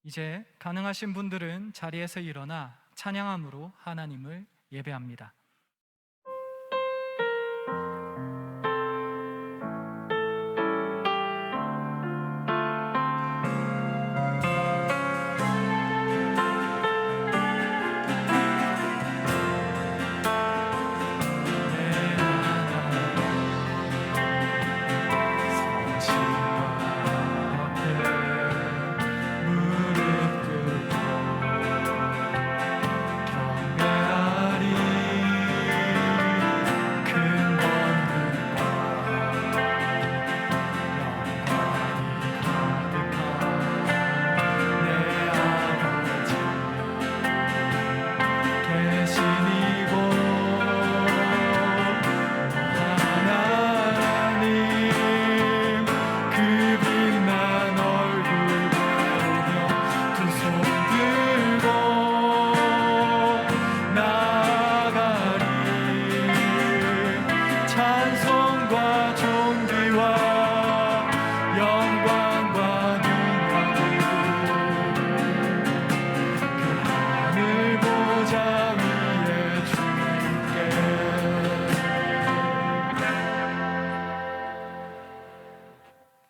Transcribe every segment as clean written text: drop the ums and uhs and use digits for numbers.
이제 가능하신 분들은 자리에서 일어나 찬양함으로 하나님을 예배합니다.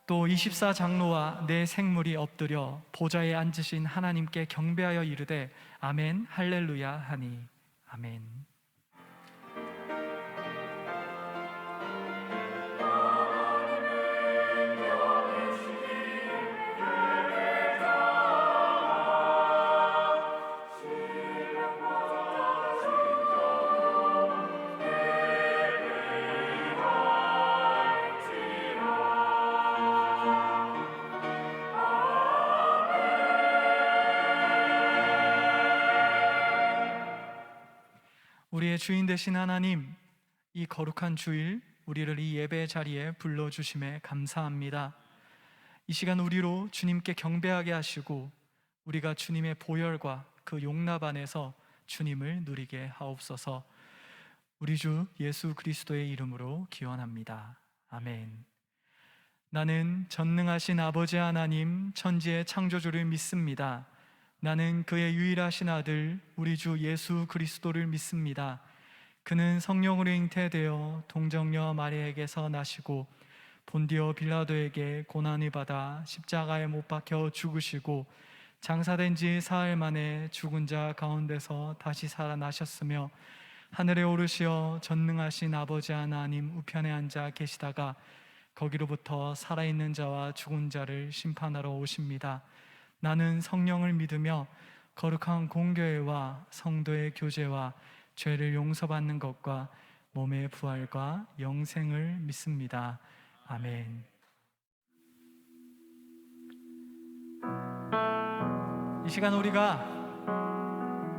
또 24장로와 네 생물이 엎드려 보좌에 앉으신 하나님께 경배하여 이르되 아멘 할렐루야 하니 아멘. 우리의 주인 되신 하나님, 이 거룩한 주일 우리를 이 예배 자리에 불러주심에 감사합니다. 이 시간 우리로 주님께 경배하게 하시고 우리가 주님의 보혈과 그 용납 안에서 주님을 누리게 하옵소서. 우리 주 예수 그리스도의 이름으로 기원합니다. 아멘. 나는 전능하신 아버지 하나님 천지의 창조주를 믿습니다. 나는 그의 유일하신 아들 우리 주 예수 그리스도를 믿습니다. 그는 성령으로 잉태되어 동정녀 마리아에게서 나시고 본디오 빌라도에게 고난을 받아 십자가에 못 박혀 죽으시고 장사된 지 사흘 만에 죽은 자 가운데서 다시 살아나셨으며 하늘에 오르시어 전능하신 아버지 하나님 우편에 앉아 계시다가 거기로부터 살아있는 자와 죽은 자를 심판하러 오십니다. 나는 성령을 믿으며 거룩한 공교회와 성도의 교제와 죄를 용서받는 것과 몸의 부활과 영생을 믿습니다. 아멘. 이 시간 우리가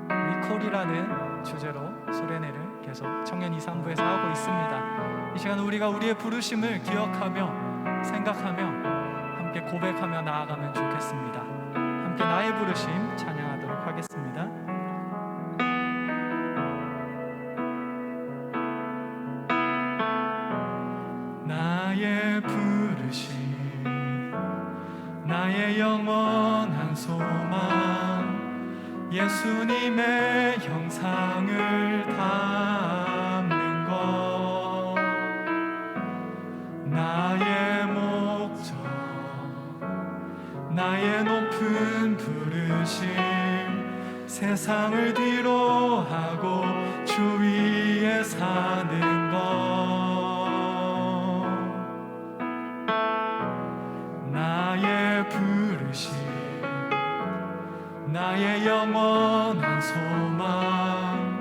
리콜이라는 주제로 수련회를 계속 청년 2, 3부에서 하고 있습니다. 이 시간 우리가 우리의 부르심을 기억하며 생각하며 함께 고백하며 나아가면 좋겠습니다. 함께 나의 부르심 찬양하도록 하겠습니다. 나의 부르심 나의 영원한 소망 예수님의 형상을 담는 것 나의 목적 나의 높은 부르심 세상을 뒤로 하고 주 위에 사는 것 나의 부르심 나의 영원한 소망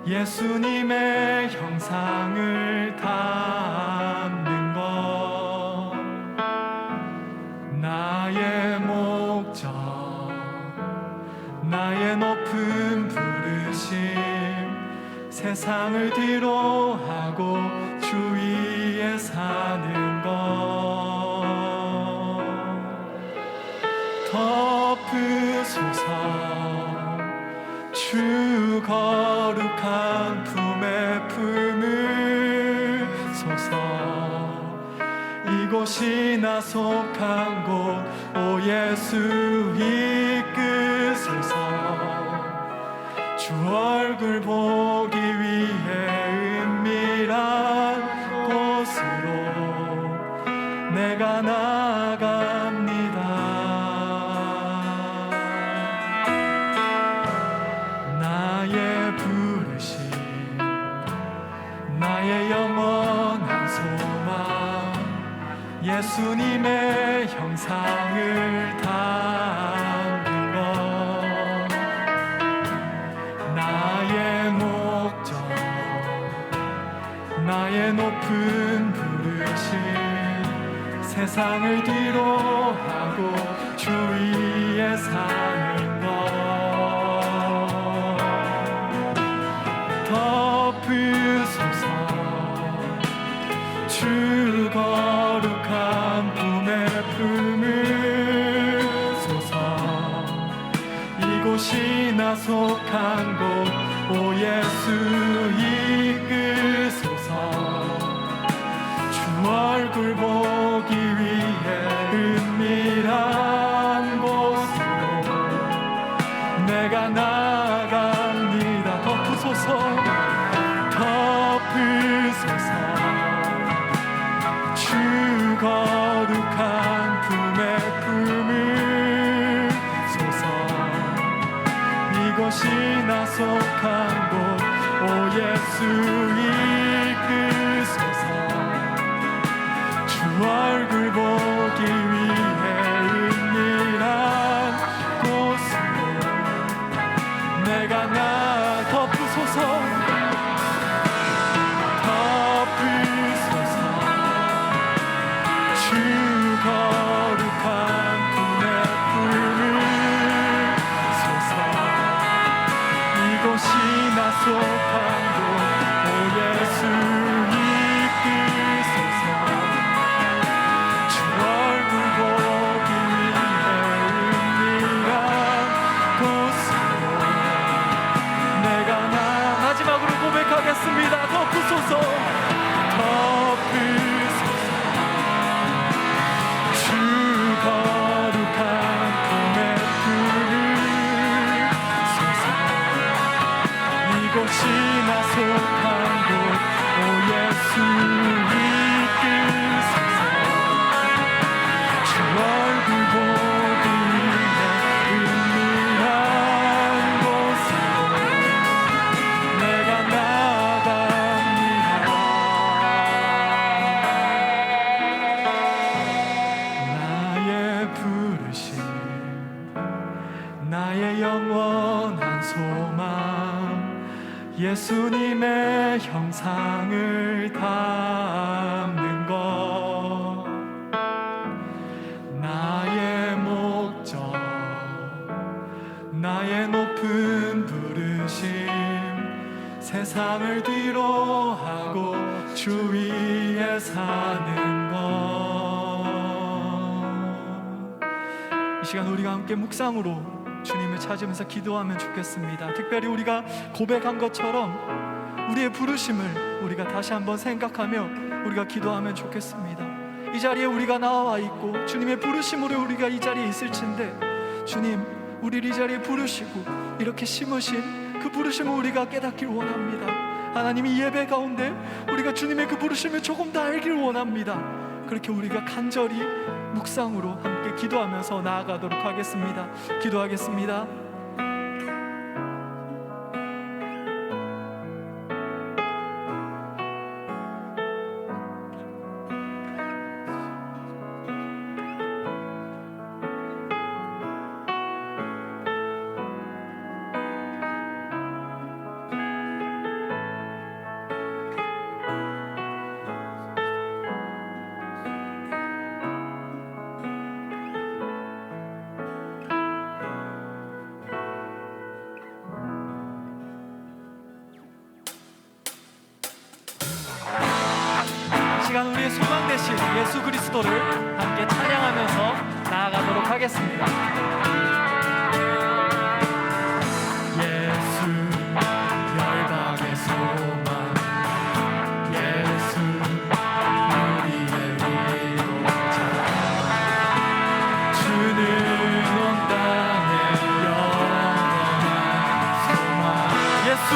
예수님의 형상을 담는 것 나의 목적 나의 높은 부르심 세상을 뒤로 하고 주 위에 사는 것 덮으소서 주 거룩한 품에 품으소서 이곳이 나 속한 곳 오 예수 이끌 얼굴 보기 위해 은밀한 곳으로 내가 나아갑니다. 나의 부르심, 나의 영원한 소망, 예수님의 형상을 담는 것, 나의 목적, 나의 높은 부르심, 세상을 뒤로 하고 주 위에 사는 것, 덮으소서 주 거룩한 품에 품으소서. 이곳이 나 속한 곳, 오 예수 이끄소서. 주 얼굴 보기 위해 은밀한 곳으로 내가 나아갑니다. 덮으소서 덮으소서 주 거룩한 품에 품으소서. 이곳이 나 속한 곳, 오 예수 이끄소서. 주 얼굴 보기 위해 은밀한 곳으로 내가 덮으소서 덮으소서 주 거룩한 품에 품으소서. 이곳이 나 속한 곳, 오 예수 이끄소서. 주 얼굴 보기 위해 은밀한 곳으로 내가 마지막으로 고백하겠습니다. 덮으소서 덮으소서 주 거룩한 품에 품으소서. 이곳이 나 속한 곳, 오 예수 이끄소서. 주 얼굴 보기 위해 은밀한 곳으로 내가 나아갑니다. 나의 부르심, 나의 영원한 소망, 예수님의 형상을 담는 것, 나의 목적, 나의 높은 부르심, 세상을 뒤로 하고 주 위에 사는 것. 이 시간 우리가 함께 묵상으로 주님을 찾으면서 기도하면 좋겠습니다. 특별히 우리가 고백한 것처럼 우리의 부르심을 우리가 다시 한번 생각하며 우리가 기도하면 좋겠습니다. 이 자리에 우리가 나와 있고 주님의 부르심으로 우리가 이 자리에 있을진데, 주님 우리를 이 자리에 부르시고 이렇게 심으신 그 부르심을 우리가 깨닫길 원합니다. 하나님, 이 예배 가운데 우리가 주님의 그 부르심을 조금 더 알길 원합니다. 그렇게 우리가 간절히 묵상으로 함께 기도하면서 나아가도록 하겠습니다. 기도하겠습니다. 시간 우리의 소망 되신 예수 그리스도를 함께 찬양하면서 나아가도록 하겠습니다. 예수 열방의 소망, 예수 우리의 위로자, 주는 온 땅의 영원한 소망, 예수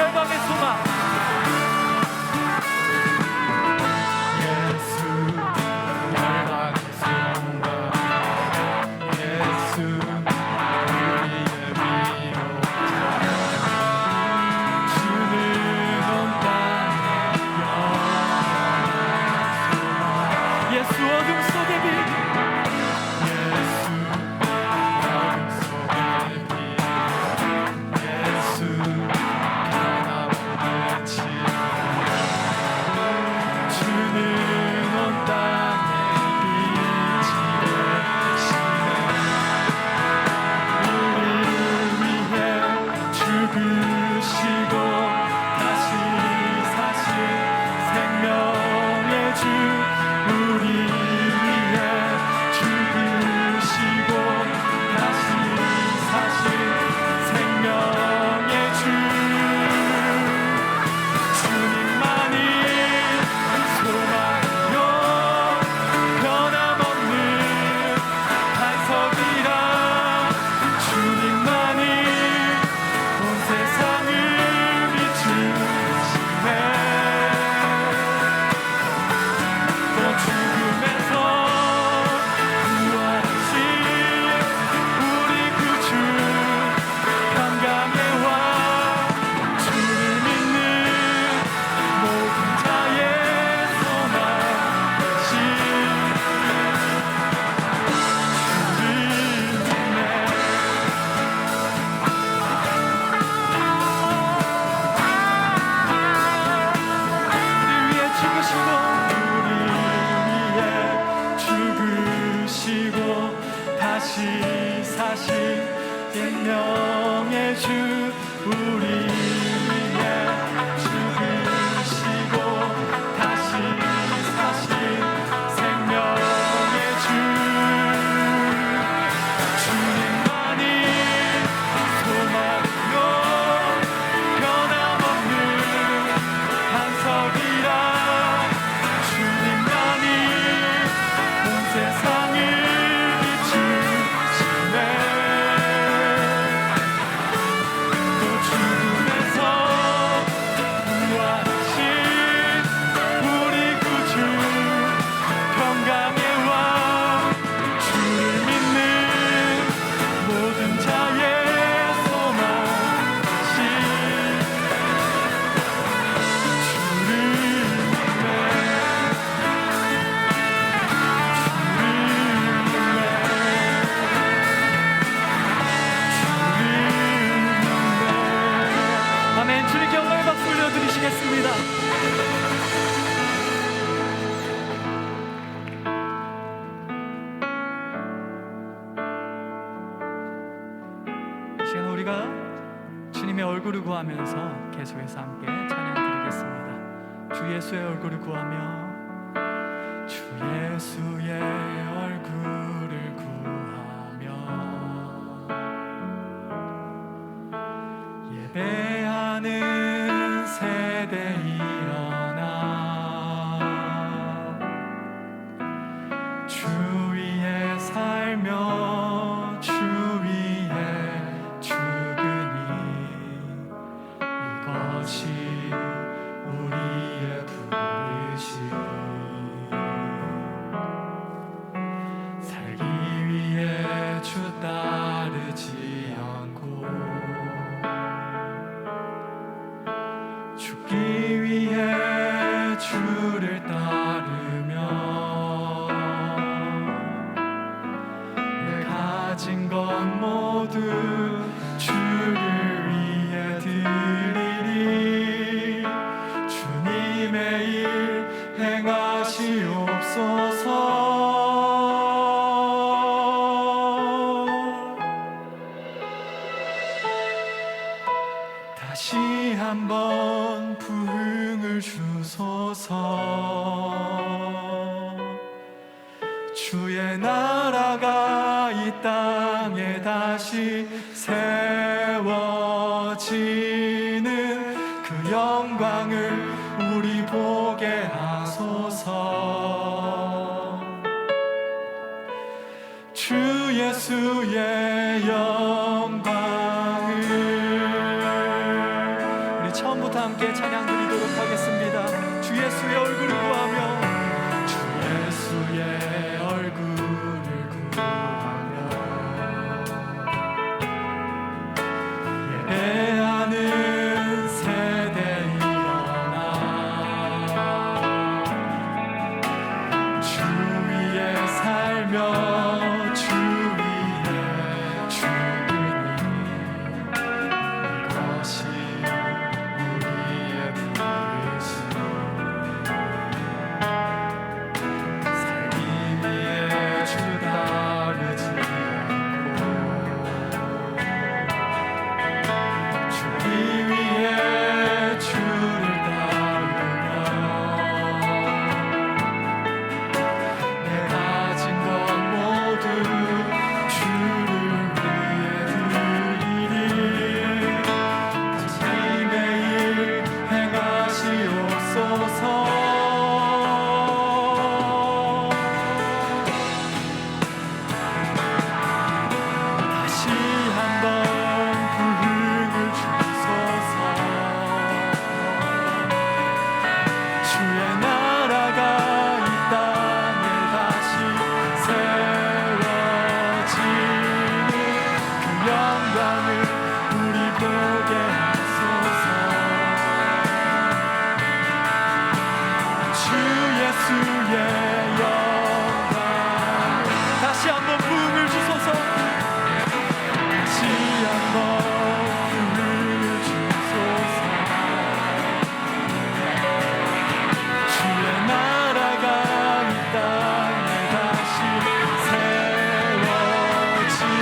열방의 소망. 생명의 주 우리 위해 죽으시고 다시 사신 생명의 주 주님만이 소망이요 변함없는 반석이라 주님만이 온 세상을 비추시네 시간 우리가 주님의 얼굴을 구하면서 계속해서 함께 찬양 드리겠습니다. 주 예수의 얼굴을 구하며 주 예수의 얼굴을 구하며 예배하는 세대 일어나 주 위에 살며 주 위에 죽으니 이것이 우리의 부르심 살기 위해 주 따르지 않고 죽기 위해 주를 따르며 내 가진 것 모두 주를 위해 드리리 주님의 일 행하시옵소서 다시 한번 부흥을 주소서 주의 나라가 이 땅에 다시 세워지는 그 영광을 우리 보게 하소서 주 예수의 영광을 우리 처음 영광을 우리 보게 하소서. 주 예수의 영광 다시 한번 부흥을 주소서. 다시 한번 부흥을 주소서. 주의 나라가 이 땅에 다시 세워지는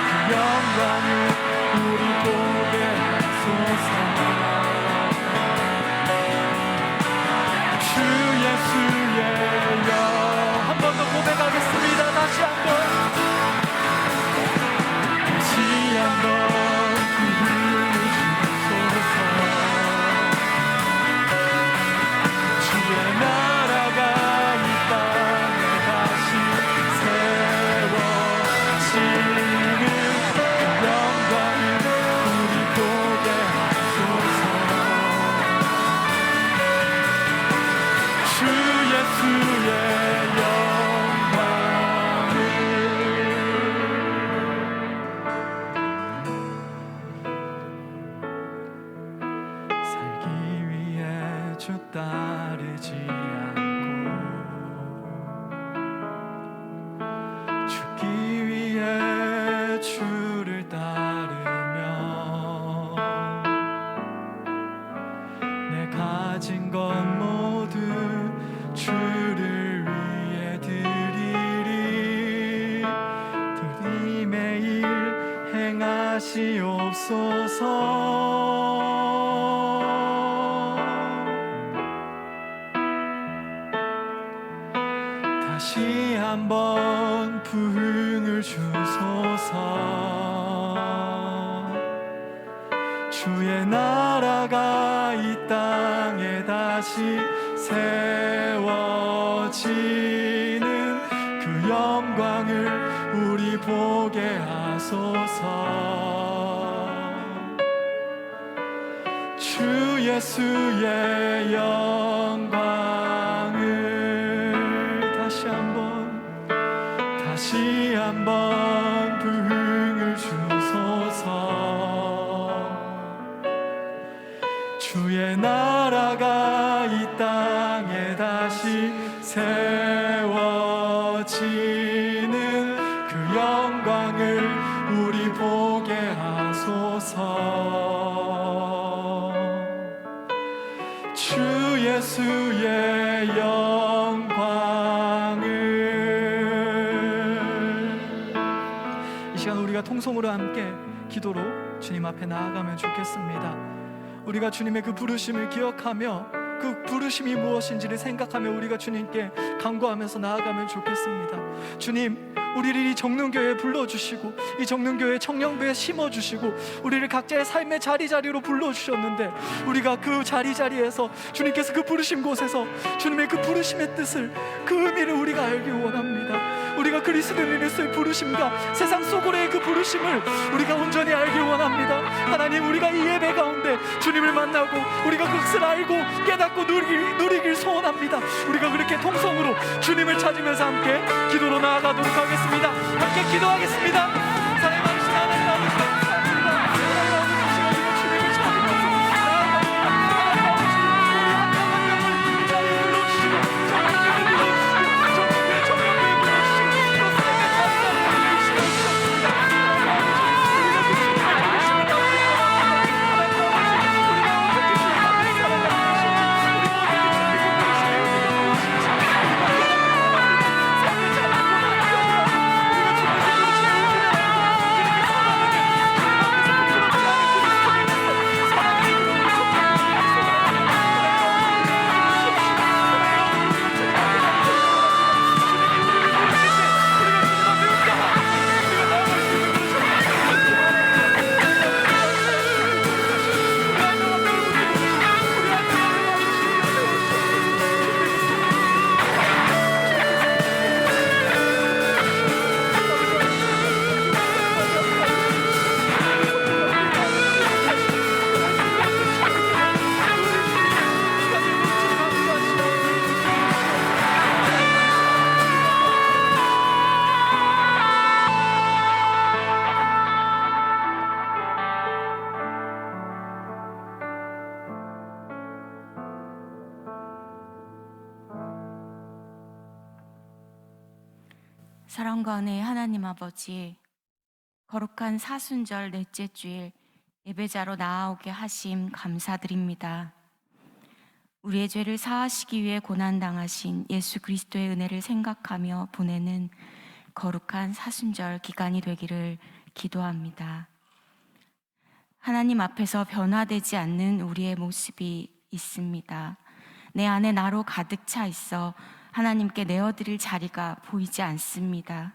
그 영광을 우리 보게 하소서. 한 번 더 고백하겠습니다. 다시 한번 부흥을 주소서. 주의 나라가 이 땅에 다시 세워지는 그 영광을 우리 보게 하소서. 주 예수의 주 따르지 않고 죽기 위해 주를 따르며 내 가진 것 모두 주를 위해 드리리. 주님 매일 행하시옵소서. 다시 한번 부흥을 주소서. 주의 나라가 이 땅에 다시 세워지는 그 영광을 우리 보게 하소서. 주 예수의 영광을 다시 한번 부흥을 주소서. 주의 나라가 이 땅에 다시 세워지는 그 영광을 우리 보게 하소서. 주 예수의 영광을. 이 시간 우리가 통성으로 함께 기도로 주님 앞에 나아가면 좋겠습니다. 우리가 주님의 그 부르심을 기억하며 그 부르심이 무엇인지를 생각하며 우리가 주님께 간구하면서 나아가면 좋겠습니다. 주님, 우리를 이 정능교회에 불러주시고 이 정능교회 청년부에 심어주시고 우리를 각자의 삶의 자리자리로 불러주셨는데 우리가 그 자리자리에서 주님께서 그 부르심 곳에서 주님의 그 부르심의 뜻을, 그 의미를 우리가 알기 원합니다. 우리가 그리스도인으로서의 부르심과 세상 속으로의 그 부르심을 우리가 온전히 알기 원합니다. 하나님, 우리가 이 예배 가운데 주님을 만나고 우리가 그것을 알고 깨닫고 누리길 소원합니다. 우리가 그렇게 통성으로 주님을 찾으면서 함께 기도로 나아가도록 하겠습니다. 함께 기도하겠습니다. 사랑의 아버지 하나님, 아버지 감사합니다. 하나님 아버지, 시간으로 주님을 찾으면서 하나님 아버지, 우리 한 명 한 명을 이 자리에 불러주시고 정령교회 불러주시고 정령교회 불러주시고 또 삶의 자리자리를 불러주시고 하나님 아버지, 우리가 그 주님의 부르심을 받고 원합니다. 하나님 아버지, 우리가 어떻게 주님 앞에 살아가고 계신지, 우리가 어떻게 주님의 그 부르심을 우리가 무엇인지 우리가 깨닫고 원합니다. 삶의 자리를 우리가 주님의 부르심을 사랑과 은혜의 하나님 아버지, 거룩한 사순절 넷째 주일 예배자로 나아오게 하심 감사드립니다. 우리의 죄를 사하시기 위해 고난당하신 예수 그리스도의 은혜를 생각하며 보내는 거룩한 사순절 기간이 되기를 기도합니다. 하나님 앞에서 변화되지 않는 우리의 모습이 있습니다. 내 안에 나로 가득 차 있어 하나님께 내어드릴 자리가 보이지 않습니다.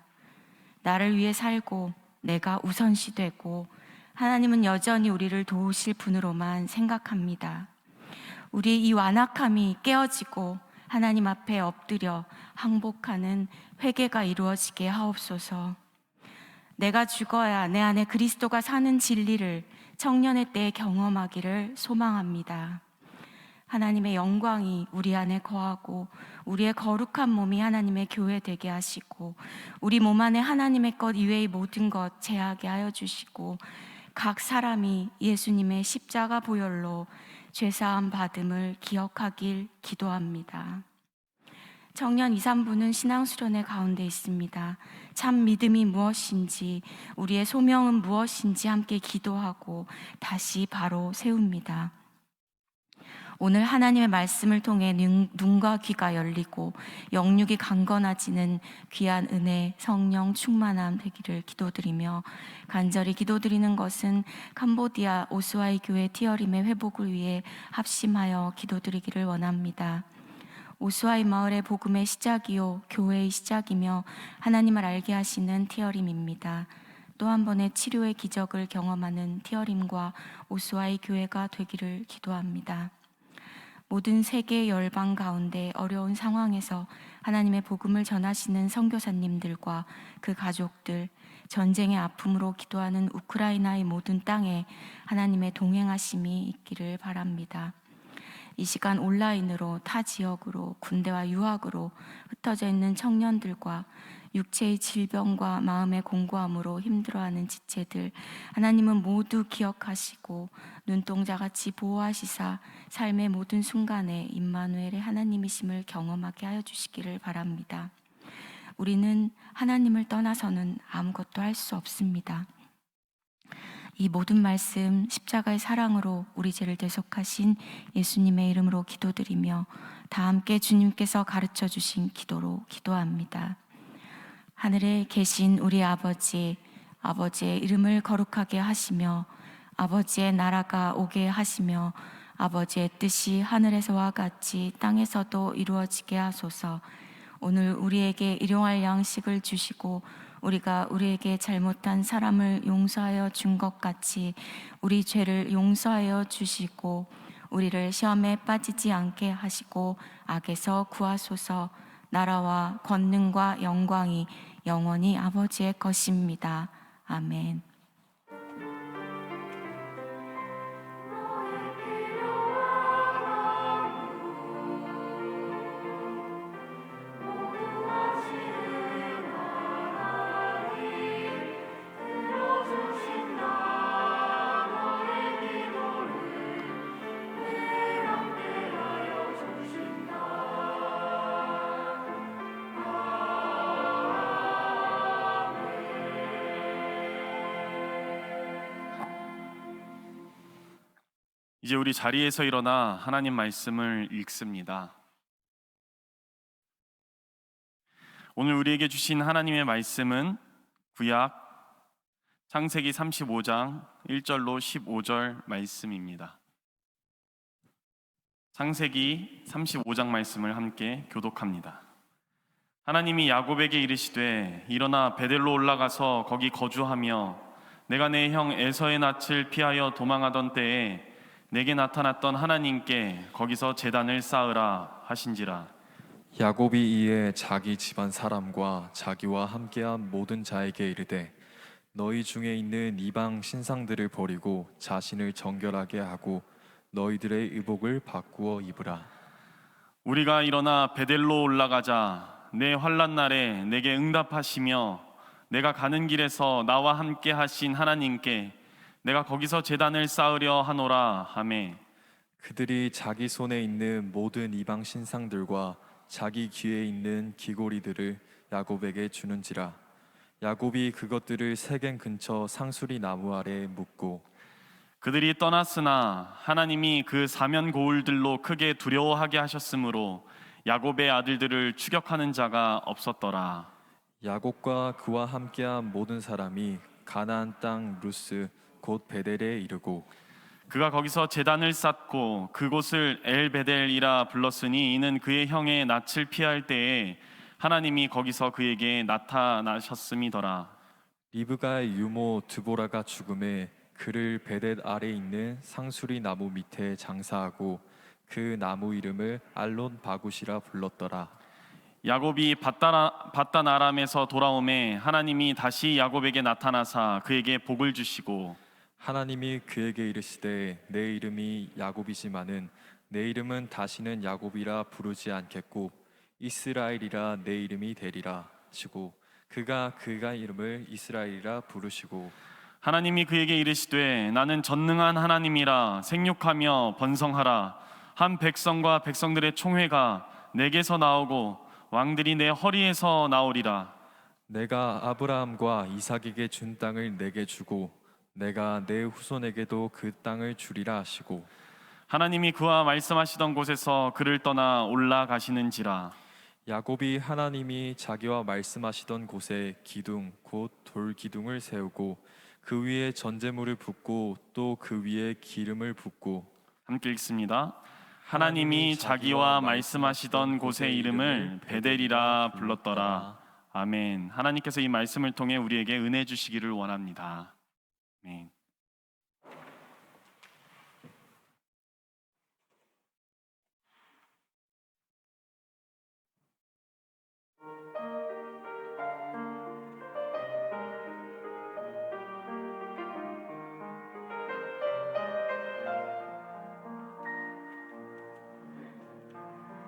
나를 위해 살고 내가 우선시 되고 하나님은 여전히 우리를 도우실 분으로만 생각합니다. 우리의 이 완악함이 깨어지고 하나님 앞에 엎드려 항복하는 회개가 이루어지게 하옵소서. 내가 죽어야 내 안에 그리스도가 사는 진리를 청년의 때에 경험하기를 소망합니다. 하나님의 영광이 우리 안에 거하고 우리의 거룩한 몸이 하나님의 교회 되게 하시고 우리 몸 안에 하나님의 것 이외의 모든 것 제하게 하여 주시고 각 사람이 예수님의 십자가 보혈로 죄사함 받음을 기억하길 기도합니다. 청년 2, 3부는 신앙수련회 가운데 있습니다. 참 믿음이 무엇인지, 우리의 소명은 무엇인지 함께 기도하고 다시 바로 세웁니다. 오늘 하나님의 말씀을 통해 눈과 귀가 열리고 영육이 강건해지는 귀한 은혜, 성령 충만함 되기를 기도드리며 간절히 기도드리는 것은 캄보디아 오스와이 교회 티어림의 회복을 위해 합심하여 기도드리기를 원합니다. 오스와이 마을의 복음의 시작이요 교회의 시작이며 하나님을 알게 하시는 티어림입니다. 또 한 번의 치료의 기적을 경험하는 티어림과 오스와이 교회가 되기를 기도합니다. 모든 세계 열방 가운데 어려운 상황에서 하나님의 복음을 전하시는 선교사님들과 그 가족들, 전쟁의 아픔으로 기도하는 우크라이나의 모든 땅에 하나님의 동행하심이 있기를 바랍니다. 이 시간 온라인으로 타 지역으로 군대와 유학으로 흩어져 있는 청년들과 육체의 질병과 마음의 공고함으로 힘들어하는 지체들, 하나님은 모두 기억하시고 눈동자같이 보호하시사 삶의 모든 순간에 임마누엘의 하나님이심을 경험하게 하여 주시기를 바랍니다. 우리는 하나님을 떠나서는 아무것도 할 수 없습니다. 이 모든 말씀 십자가의 사랑으로 우리 죄를 대속하신 예수님의 이름으로 기도드리며 다 함께 주님께서 가르쳐 주신 기도로 기도합니다. 하늘에 계신 우리 아버지, 아버지의 이름을 거룩하게 하시며 아버지의 나라가 오게 하시며 아버지의 뜻이 하늘에서와 같이 땅에서도 이루어지게 하소서. 오늘 우리에게 일용할 양식을 주시고 우리가 우리에게 잘못한 사람을 용서하여 준 것 같이 우리 죄를 용서하여 주시고 우리를 시험에 빠지지 않게 하시고 악에서 구하소서. 나라와 권능과 영광이 영원히 아버지의 것입니다. 아멘. 이제 우리 자리에서 일어나 하나님 말씀을 읽습니다. 오늘 우리에게 주신 하나님의 말씀은 구약 창세기 35장 1절로 15절 말씀입니다. 창세기 35장 말씀을 함께 교독합니다. 하나님이 야곱에게 이르시되 일어나 베델로 올라가서 거기 거주하며 내가 내 형 에서의 낯을 피하여 도망하던 때에 내게 나타났던 하나님께 거기서 제단을 쌓으라 하신지라. 야곱이 이에 자기 집안 사람과 자기와 함께한 모든 자에게 이르되 너희 중에 있는 이방 신상들을 버리고 자신을 정결하게 하고 너희들의 의복을 바꾸어 입으라. 우리가 일어나 베델로 올라가자. 내 환난 날에 내게 응답하시며 내가 가는 길에서 나와 함께 하신 하나님께 내가 거기서 제단을 쌓으려 하노라 하매 그들이 자기 손에 있는 모든 이방 신상들과 자기 귀에 있는 귀고리들을 야곱에게 주는지라. 야곱이 그것들을 세겜 근처 상수리 나무 아래에 묻고 그들이 떠났으나 하나님이 그 사면 고울들로 크게 두려워하게 하셨으므로 야곱의 아들들을 추격하는 자가 없었더라. 야곱과 그와 함께한 모든 사람이 가나안 땅 루스 곧 베델에 이르고 그가 거기서 제단을 쌓고 그곳을 엘베델이라 불렀으니 이는 그의 형의 낯을 피할 때에 하나님이 거기서 그에게 나타나셨음이더라. 리브가의 유모 드보라가 죽음에 그를 베델 아래 있는 상수리 나무 밑에 장사하고 그 나무 이름을 알론 바굿이라 불렀더라. 야곱이 바단 아람에서 돌아오매 하나님이 다시 야곱에게 나타나사 그에게 복을 주시고 하나님이 그에게 이르시되 내 이름이 야곱이지만은 내 이름은 다시는 야곱이라 부르지 않겠고 이스라엘이라 내 이름이 되리라 하시고 그가 이름을 이스라엘이라 부르시고 하나님이 그에게 이르시되 나는 전능한 하나님이라 생육하며 번성하라. 한 백성과 백성들의 총회가 내게서 나오고 왕들이 내 허리에서 나오리라. 내가 아브라함과 이삭에게 준 땅을 내게 주고 내가 내 후손에게도 그 땅을 주리라 하시고 하나님이 그와 말씀하시던 곳에서 그를 떠나 올라가시는지라. 야곱이 하나님이 자기와 말씀하시던 곳에 기둥 곧 돌기둥을 세우고 그 위에 전제물을 붓고 또 그 위에 기름을 붓고 함께 읽습니다. 하나님이 자기와 말씀하시던 곳의 이름을 베델이라 불렀더라. 아멘. 하나님께서 이 말씀을 통해 우리에게 은혜 주시기를 원합니다. 아멘.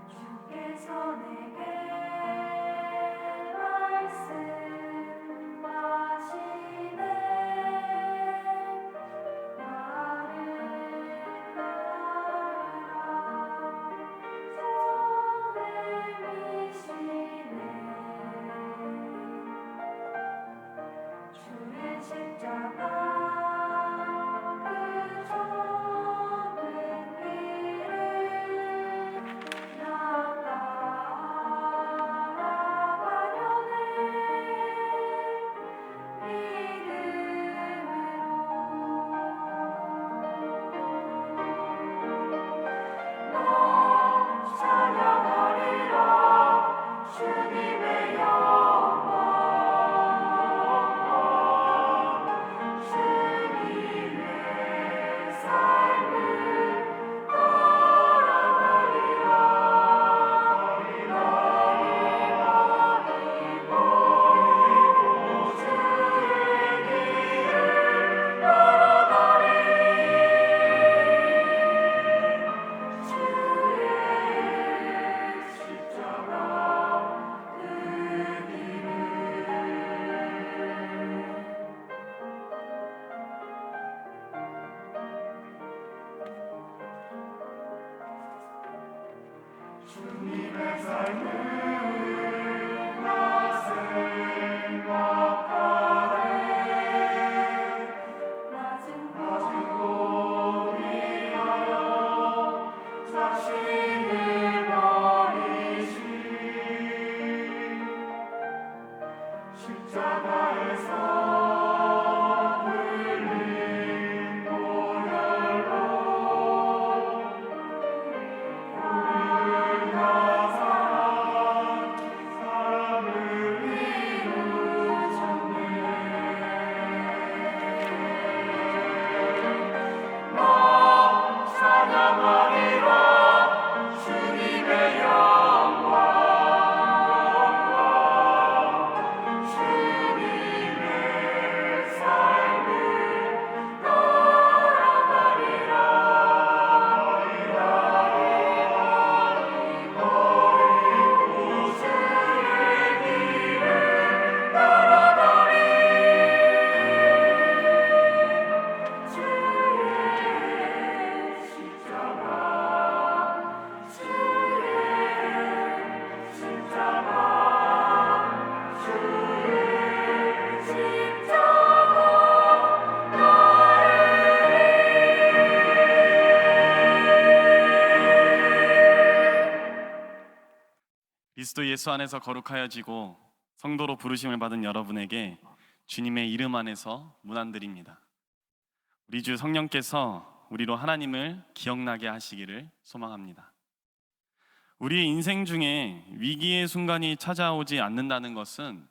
주께서 내게 말씀하시네 예수 안에서 거룩하여지고 성도로 부르심을 받은 여러분에게 주님의 이름 안에서 문안드립니다. 우리 주 성령께서 우리로 하나님을 기억나게 하시기를 소망합니다. 우리의 인생 중에 위기의 순간이 찾아오지 않는다는 것은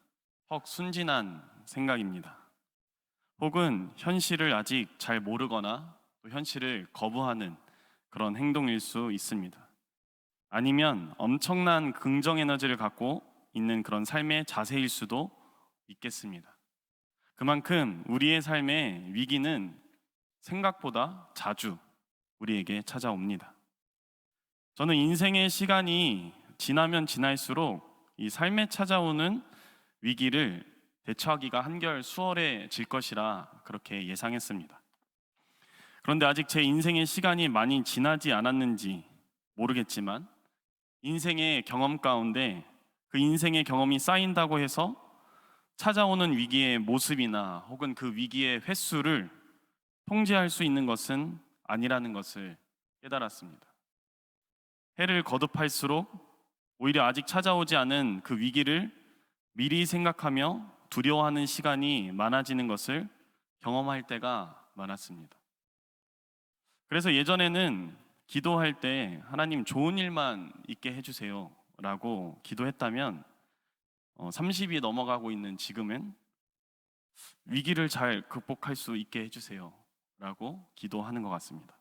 헉 순진한 생각입니다. 혹은 현실을 아직 잘 모르거나 또 현실을 거부하는 그런 행동일 수 있습니다. 아니면 엄청난 긍정 에너지를 갖고 있는 그런 삶의 자세일 수도 있겠습니다. 그만큼 우리의 삶의 위기는 생각보다 자주 우리에게 찾아옵니다. 저는 인생의 시간이 지나면 지날수록 이 삶에 찾아오는 위기를 대처하기가 한결 수월해질 것이라 그렇게 예상했습니다. 그런데 아직 제 인생의 시간이 많이 지나지 않았는지 모르겠지만 인생의 경험 가운데 그 인생의 경험이 쌓인다고 해서 찾아오는 위기의 모습이나 혹은 그 위기의 횟수를 통제할 수 있는 것은 아니라는 것을 깨달았습니다. 해를 거듭할수록 오히려 아직 찾아오지 않은 그 위기를 미리 생각하며 두려워하는 시간이 많아지는 것을 경험할 때가 많았습니다. 그래서 예전에는 기도할 때 하나님 좋은 일만 있게 해주세요 라고 기도했다면 30이 넘어가고 있는 지금은 위기를 잘 극복할 수 있게 해주세요 라고 기도하는 것 같습니다.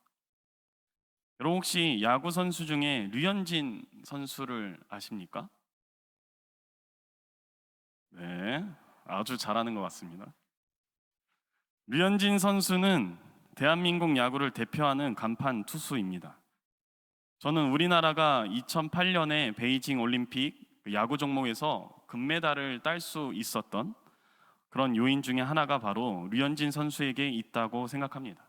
여러분 혹시 야구 선수 중에 류현진 선수를 아십니까? 네, 아주 잘하는 것 같습니다. 류현진 선수는 대한민국 야구를 대표하는 간판 투수입니다. 저는 우리나라가 2008년에 베이징 올림픽 야구 종목에서 금메달을 딸 수 있었던 그런 요인 중에 하나가 바로 류현진 선수에게 있다고 생각합니다.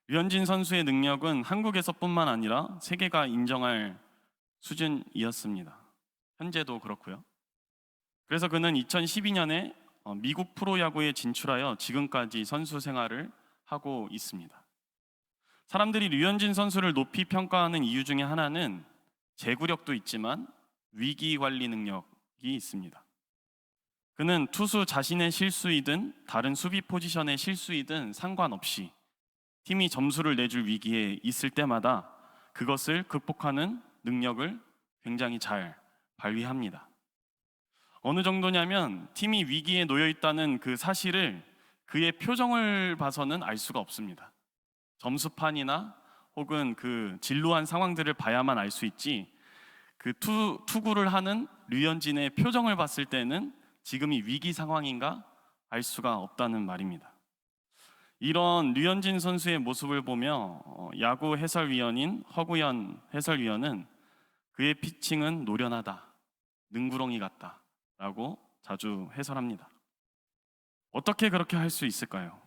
류현진 선수의 능력은 한국에서뿐만 아니라 세계가 인정할 수준이었습니다. 현재도 그렇고요. 그래서 그는 2012년에 미국 프로야구에 진출하여 지금까지 선수 생활을 하고 있습니다. 사람들이 류현진 선수를 높이 평가하는 이유 중에 하나는 제구력도 있지만 위기 관리 능력이 있습니다. 그는 투수 자신의 실수이든 다른 수비 포지션의 실수이든 상관없이 팀이 점수를 내줄 위기에 있을 때마다 그것을 극복하는 능력을 굉장히 잘 발휘합니다. 어느 정도냐면 팀이 위기에 놓여 있다는 그 사실을 그의 표정을 봐서는 알 수가 없습니다. 점수판이나 혹은 그 진로한 상황들을 봐야만 알 수 있지 그 투구를 하는 류현진의 표정을 봤을 때는 지금이 위기 상황인가 알 수가 없다는 말입니다. 이런 류현진 선수의 모습을 보며 야구 해설위원인 허구현 해설위원은 그의 피칭은 노련하다, 능구렁이 같다 라고 자주 해설합니다. 어떻게 그렇게 할 수 있을까요?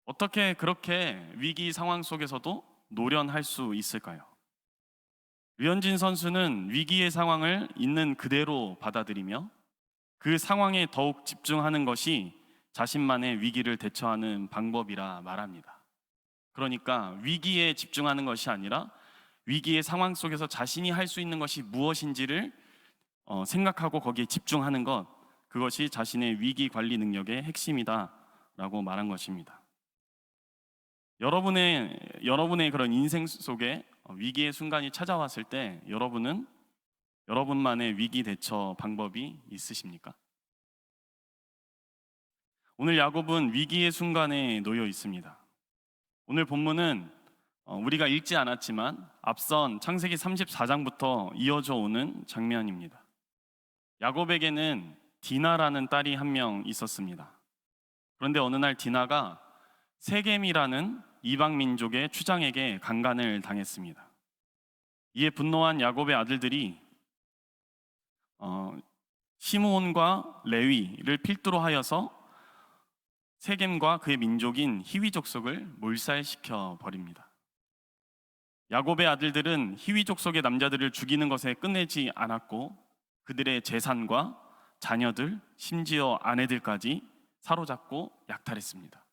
어떻게 그렇게 위기 상황 속에서도 노련할 수 있을까요? 류현진 선수는 위기의 상황을 있는 그대로 받아들이며 그 상황에 더욱 집중하는 것이 자신만의 위기를 대처하는 방법이라 말합니다. 그러니까 위기에 집중하는 것이 아니라 위기의 상황 속에서 자신이 할 수 있는 것이 무엇인지를 생각하고 거기에 집중하는 것, 그것이 자신의 위기 관리 능력의 핵심이다라고 말한 것입니다. 여러분의 그런 인생 속에 위기의 순간이 찾아왔을 때 여러분은 여러분만의 위기 대처 방법이 있으십니까? 오늘 야곱은 위기의 순간에 놓여 있습니다. 오늘 본문은 우리가 읽지 않았지만 앞선 창세기 34장부터 이어져 오는 장면입니다. 야곱에게는 디나라는 딸이 한 명 있었습니다. 그런데 어느 날 디나가 세겜이라는 이방 민족의 추장에게 강간을 당했습니다. 이에 분노한 야곱의 아들들이 시므온과 레위를 필두로 하여서 세겜과 그의 민족인 히위 족속을 몰살시켜 버립니다. 야곱의 아들들은 히위 족속의 남자들을 죽이는 것에 끝내지 않았고 그들의 재산과 자녀들, 심지어 아내들까지 사로잡고 약탈했습니다.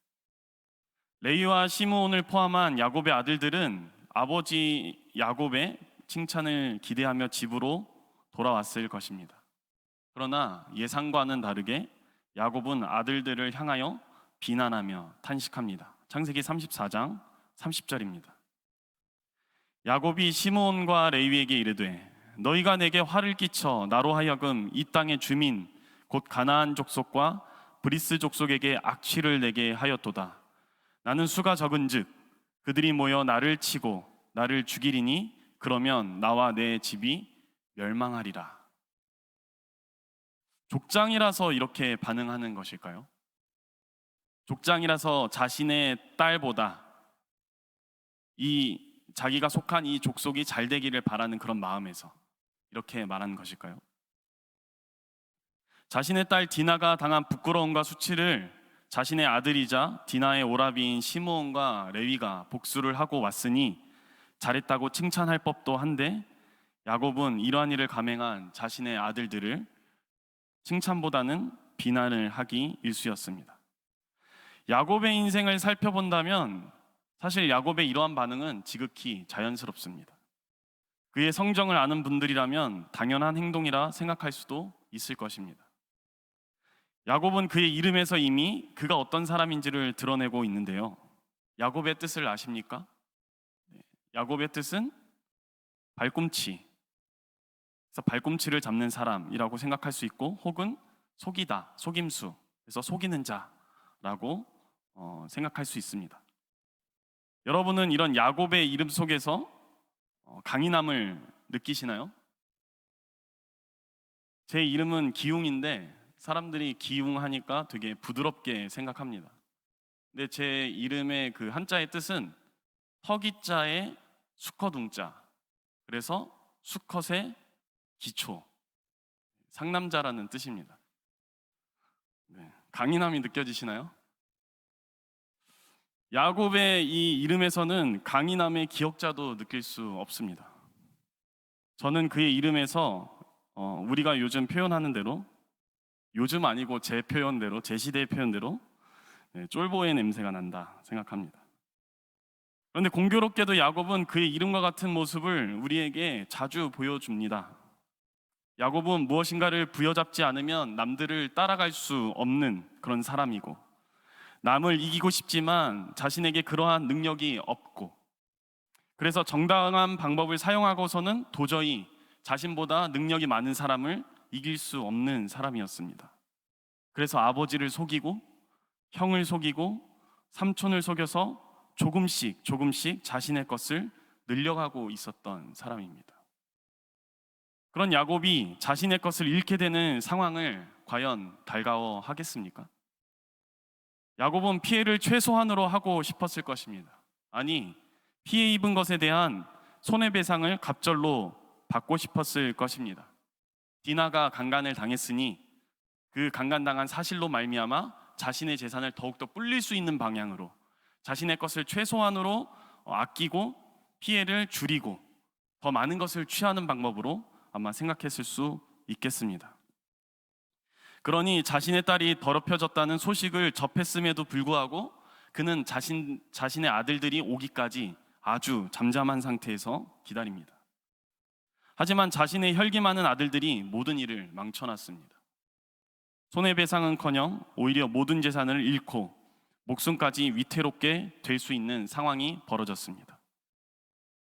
레위와 시므온을 포함한 야곱의 아들들은 아버지 야곱의 칭찬을 기대하며 집으로 돌아왔을 것입니다. 그러나 예상과는 다르게 야곱은 아들들을 향하여 비난하며 탄식합니다. 창세기 34장 30절입니다. 야곱이 시므온과 레위에게 이르되 너희가 내게 화를 끼쳐 나로 하여금 이 땅의 주민 곧 가나안 족속과 브리스 족속에게 악취를 내게 하였도다. 나는 수가 적은즉 그들이 모여 나를 치고 나를 죽이리니 그러면 나와 내 집이 멸망하리라. 족장이라서 이렇게 반응하는 것일까요? 족장이라서 자신의 딸보다 이 자기가 속한 이 족속이 잘 되기를 바라는 그런 마음에서 이렇게 말하는 것일까요? 자신의 딸 디나가 당한 부끄러움과 수치를 자신의 아들이자 디나의 오라비인 시므온과 레위가 복수를 하고 왔으니 잘했다고 칭찬할 법도 한데 야곱은 이러한 일을 감행한 자신의 아들들을 칭찬보다는 비난을 하기 일쑤였습니다. 야곱의 인생을 살펴본다면 사실 야곱의 이러한 반응은 지극히 자연스럽습니다. 그의 성정을 아는 분들이라면 당연한 행동이라 생각할 수도 있을 것입니다. 야곱은 그의 이름에서 이미 그가 어떤 사람인지를 드러내고 있는데요. 야곱의 뜻을 아십니까? 야곱의 뜻은 발꿈치, 그래서 발꿈치를 잡는 사람이라고 생각할 수 있고 혹은 속이다, 속임수, 그래서 속이는 자라고 생각할 수 있습니다. 여러분은 이런 야곱의 이름 속에서 강인함을 느끼시나요? 제 이름은 기웅인데 사람들이 기웅하니까 되게 부드럽게 생각합니다. 근데 제 이름의 그 한자의 뜻은 터기자의 수컷웅자, 그래서 수컷의 기초, 상남자라는 뜻입니다. 네, 강인함이 느껴지시나요? 야곱의 이 이름에서는 강인함의 기억자도 느낄 수 없습니다. 저는 그의 이름에서 우리가 요즘 표현하는 대로, 요즘 아니고 제 표현대로, 제 시대의 표현대로 쫄보의 냄새가 난다 생각합니다. 그런데 공교롭게도 야곱은 그의 이름과 같은 모습을 우리에게 자주 보여줍니다. 야곱은 무엇인가를 부여잡지 않으면 남들을 따라갈 수 없는 그런 사람이고, 남을 이기고 싶지만 자신에게 그러한 능력이 없고, 그래서 정당한 방법을 사용하고서는 도저히 자신보다 능력이 많은 사람을 이길 수 없는 사람이었습니다. 그래서 아버지를 속이고 형을 속이고 삼촌을 속여서 조금씩 자신의 것을 늘려가고 있었던 사람입니다. 그런 야곱이 자신의 것을 잃게 되는 상황을 과연 달가워하겠습니까? 야곱은 피해를 최소한으로 하고 싶었을 것입니다. 아니, 피해 입은 것에 대한 손해배상을 갑절로 받고 싶었을 것입니다. 디나가 강간을 당했으니 그 강간당한 사실로 말미암아 자신의 재산을 더욱더 불릴 수 있는 방향으로, 자신의 것을 최소한으로 아끼고 피해를 줄이고 더 많은 것을 취하는 방법으로 아마 생각했을 수 있겠습니다. 그러니 자신의 딸이 더럽혀졌다는 소식을 접했음에도 불구하고 그는 자신의 아들들이 오기까지 아주 잠잠한 상태에서 기다립니다. 하지만 자신의 혈기 많은 아들들이 모든 일을 망쳐놨습니다. 손해배상은커녕 오히려 모든 재산을 잃고 목숨까지 위태롭게 될 수 있는 상황이 벌어졌습니다.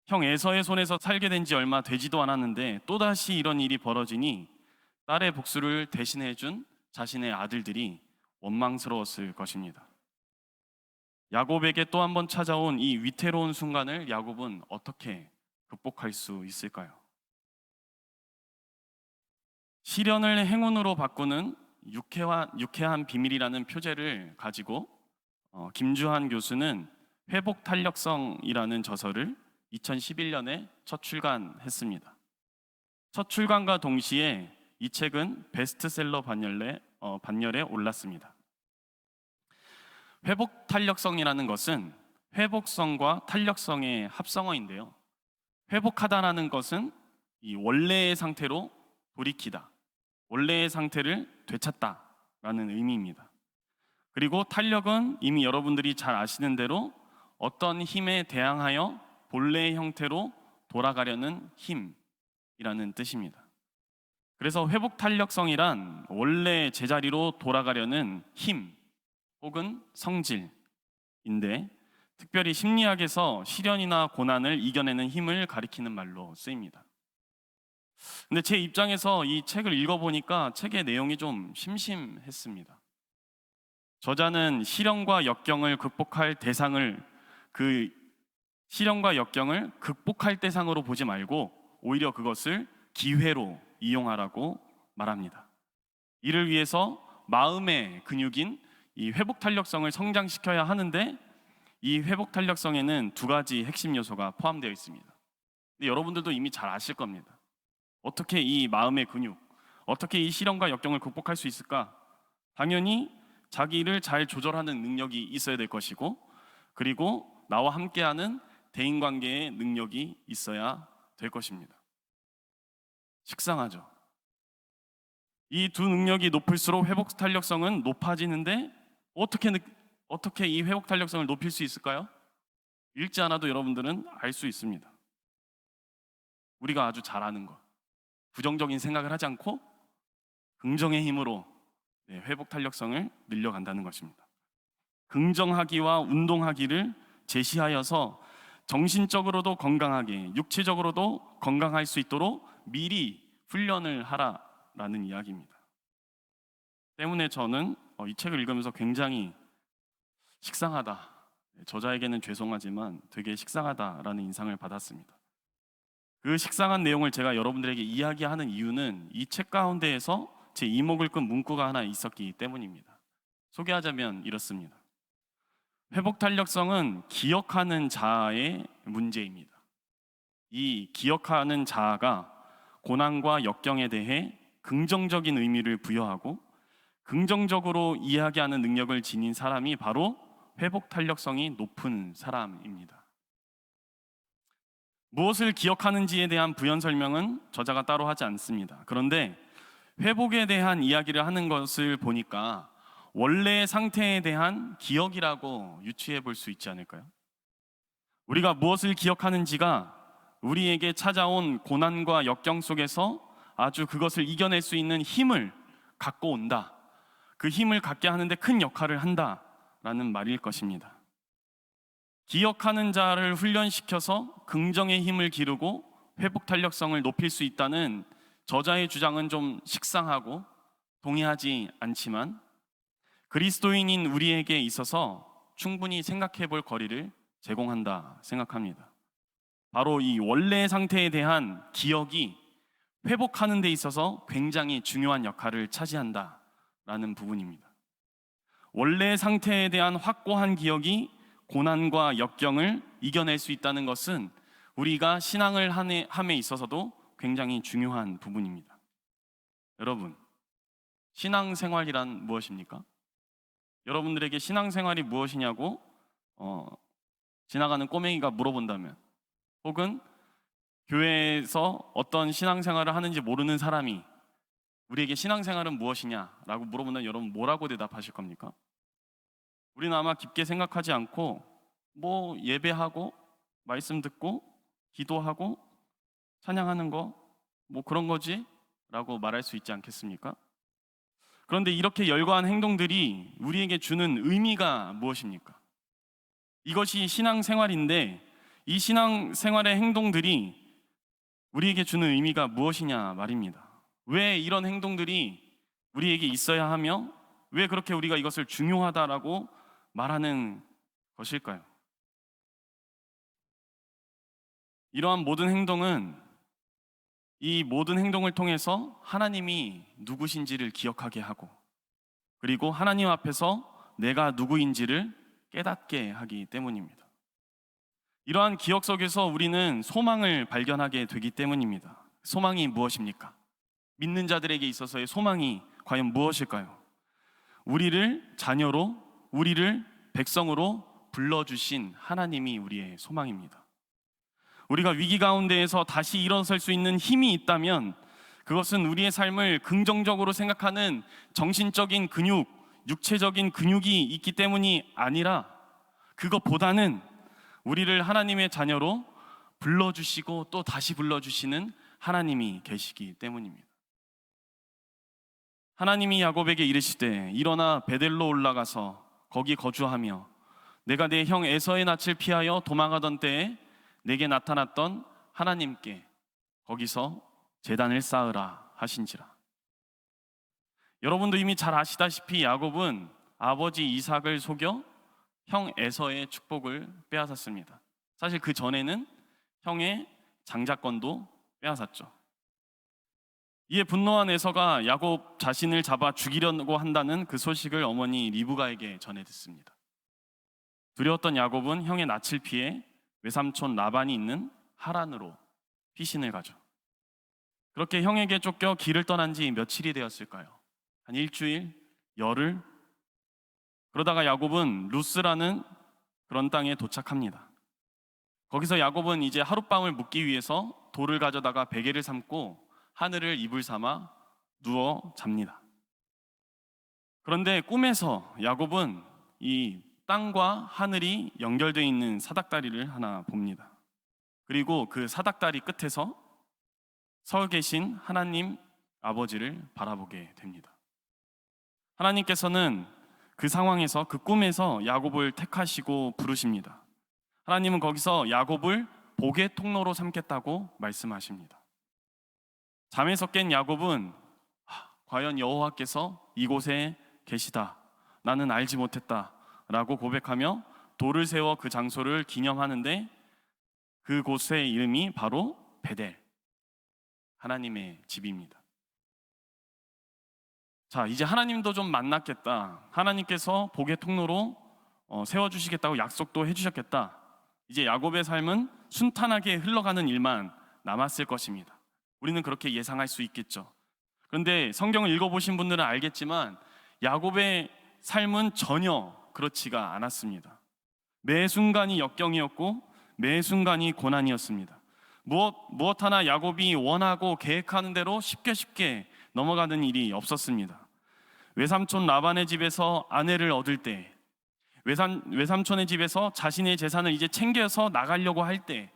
형 에서의 손에서 살게 된 지 얼마 되지도 않았는데 또다시 이런 일이 벌어지니 딸의 복수를 대신해준 자신의 아들들이 원망스러웠을 것입니다. 야곱에게 또 한 번 찾아온 이 위태로운 순간을 야곱은 어떻게 극복할 수 있을까요? 시련을 행운으로 바꾸는 유쾌한 비밀이라는 표제를 가지고 김주한 교수는 회복탄력성이라는 저서를 2011년에 첫 출간했습니다. 첫 출간과 동시에 이 책은 베스트셀러 반열에 올랐습니다. 회복탄력성이라는 것은 회복성과 탄력성의 합성어인데요. 회복하다라는 것은 이 원래의 상태로 돌이키다, 원래의 상태를 되찾다라는 의미입니다. 그리고 탄력은 이미 여러분들이 잘 아시는 대로 어떤 힘에 대항하여 본래의 형태로 돌아가려는 힘이라는 뜻입니다. 그래서 회복 탄력성이란 원래 제자리로 돌아가려는 힘 혹은 성질인데, 특별히 심리학에서 시련이나 고난을 이겨내는 힘을 가리키는 말로 쓰입니다. 근데 제 입장에서 이 책을 읽어보니까 책의 내용이 좀 심심했습니다. 저자는 시련과 역경을 극복할 대상을 그 시련과 역경을 극복할 대상으로 보지 말고 오히려 그것을 기회로 이용하라고 말합니다. 이를 위해서 마음의 근육인 이 회복 탄력성을 성장시켜야 하는데, 이 회복 탄력성에는 두 가지 핵심 요소가 포함되어 있습니다. 근데 여러분들도 이미 잘 아실 겁니다. 어떻게 이 마음의 근육, 어떻게 이 시련과 역경을 극복할 수 있을까? 당연히 자기를 잘 조절하는 능력이 있어야 될 것이고, 그리고 나와 함께하는 대인관계의 능력이 있어야 될 것입니다. 식상하죠? 이 두 능력이 높을수록 회복 탄력성은 높아지는데, 어떻게 이 회복 탄력성을 높일 수 있을까요? 읽지 않아도 여러분들은 알 수 있습니다. 우리가 아주 잘 아는 것, 부정적인 생각을 하지 않고 긍정의 힘으로 회복 탄력성을 늘려간다는 것입니다. 긍정하기와 운동하기를 제시하여서 정신적으로도 건강하게, 육체적으로도 건강할 수 있도록 미리 훈련을 하라라는 이야기입니다. 때문에 저는 이 책을 읽으면서 굉장히 식상하다, 저자에게는 죄송하지만 되게 식상하다라는 인상을 받았습니다. 그 식상한 내용을 제가 여러분들에게 이야기하는 이유는 이 책 가운데에서 제 이목을 끈 문구가 하나 있었기 때문입니다. 소개하자면 이렇습니다. 회복 탄력성은 기억하는 자아의 문제입니다. 이 기억하는 자아가 고난과 역경에 대해 긍정적인 의미를 부여하고 긍정적으로 이야기하는 능력을 지닌 사람이 바로 회복 탄력성이 높은 사람입니다. 무엇을 기억하는지에 대한 부연 설명은 저자가 따로 하지 않습니다. 그런데 회복에 대한 이야기를 하는 것을 보니까 원래의 상태에 대한 기억이라고 유추해 볼 수 있지 않을까요? 우리가 무엇을 기억하는지가 우리에게 찾아온 고난과 역경 속에서 아주 그것을 이겨낼 수 있는 힘을 갖고 온다. 그 힘을 갖게 하는데 큰 역할을 한다라는 말일 것입니다. 기억하는 자를 훈련시켜서 긍정의 힘을 기르고 회복 탄력성을 높일 수 있다는 저자의 주장은 좀 식상하고 동의하지 않지만, 그리스도인인 우리에게 있어서 충분히 생각해 볼 거리를 제공한다 생각합니다. 바로 이 원래의 상태에 대한 기억이 회복하는 데 있어서 굉장히 중요한 역할을 차지한다라는 부분입니다. 원래의 상태에 대한 확고한 기억이 고난과 역경을 이겨낼 수 있다는 것은 우리가 신앙을 함에 있어서도 굉장히 중요한 부분입니다. 여러분, 신앙생활이란 무엇입니까? 여러분들에게 신앙생활이 무엇이냐고 지나가는 꼬맹이가 물어본다면, 혹은 교회에서 어떤 신앙생활을 하는지 모르는 사람이 우리에게 신앙생활은 무엇이냐라고 물어본다면 여러분 뭐라고 대답하실 겁니까? 우리는 아마 깊게 생각하지 않고 뭐 예배하고 말씀 듣고 기도하고 찬양하는 거 뭐 그런 거지? 라고 말할 수 있지 않겠습니까? 그런데 이렇게 열거한 행동들이 우리에게 주는 의미가 무엇입니까? 이것이 신앙생활인데 이 신앙생활의 행동들이 우리에게 주는 의미가 무엇이냐 말입니다. 왜 이런 행동들이 우리에게 있어야 하며 왜 그렇게 우리가 이것을 중요하다라고 말하는 것일까요? 이러한 모든 행동은 이 모든 행동을 통해서 하나님이 누구신지를 기억하게 하고, 그리고 하나님 앞에서 내가 누구인지를 깨닫게 하기 때문입니다. 이러한 기억 속에서 우리는 소망을 발견하게 되기 때문입니다. 소망이 무엇입니까? 믿는 자들에게 있어서의 소망이 과연 무엇일까요? 우리를 자녀로, 우리를 백성으로 불러주신 하나님이 우리의 소망입니다. 우리가 위기 가운데에서 다시 일어설 수 있는 힘이 있다면 그것은 우리의 삶을 긍정적으로 생각하는 정신적인 근육, 육체적인 근육이 있기 때문이 아니라 그것보다는 우리를 하나님의 자녀로 불러주시고 또 다시 불러주시는 하나님이 계시기 때문입니다. 하나님이 야곱에게 이르시되 일어나 베델로 올라가서 거기 거주하며 내가 내 형 에서의 낯을 피하여 도망하던 때에 내게 나타났던 하나님께 거기서 제단을 쌓으라 하신지라. 여러분도 이미 잘 아시다시피 야곱은 아버지 이삭을 속여 형 에서의 축복을 빼앗았습니다. 사실 그 전에는 형의 장자권도 빼앗았죠. 이에 분노한 에서가 야곱 자신을 잡아 죽이려고 한다는 그 소식을 어머니 리브가에게 전해 듣습니다. 두려웠던 야곱은 형의 낯을 피해 외삼촌 라반이 있는 하란으로 피신을 가죠. 그렇게 형에게 쫓겨 길을 떠난 지 며칠이 되었을까요? 한 일주일, 열흘? 그러다가 야곱은 루스라는 그런 땅에 도착합니다. 거기서 야곱은 이제 하룻밤을 묵기 위해서 돌을 가져다가 베개를 삼고 하늘을 이불 삼아 누워 잡니다. 그런데 꿈에서 야곱은 이 땅과 하늘이 연결되어 있는 사닥다리를 하나 봅니다. 그리고 그 사닥다리 끝에서 서 계신 하나님 아버지를 바라보게 됩니다. 하나님께서는 그 상황에서, 그 꿈에서 야곱을 택하시고 부르십니다. 하나님은 거기서 야곱을 복의 통로로 삼겠다고 말씀하십니다. 잠에서 깬 야곱은 과연 여호와께서 이곳에 계시다, 나는 알지 못했다 라고 고백하며 돌을 세워 그 장소를 기념하는데 그곳의 이름이 바로 베델, 하나님의 집입니다. 자, 이제 하나님도 좀 만났겠다, 하나님께서 복의 통로로 세워주시겠다고 약속도 해주셨겠다. 이제 야곱의 삶은 순탄하게 흘러가는 일만 남았을 것입니다. 우리는 그렇게 예상할 수 있겠죠. 그런데 성경을 읽어보신 분들은 알겠지만 야곱의 삶은 전혀 그렇지가 않았습니다. 매 순간이 역경이었고 매 순간이 고난이었습니다. 무엇 하나 야곱이 원하고 계획하는 대로 쉽게 넘어가는 일이 없었습니다. 외삼촌 라반의 집에서 아내를 얻을 때, 외삼촌의 집에서 자신의 재산을 이제 챙겨서 나가려고 할 때,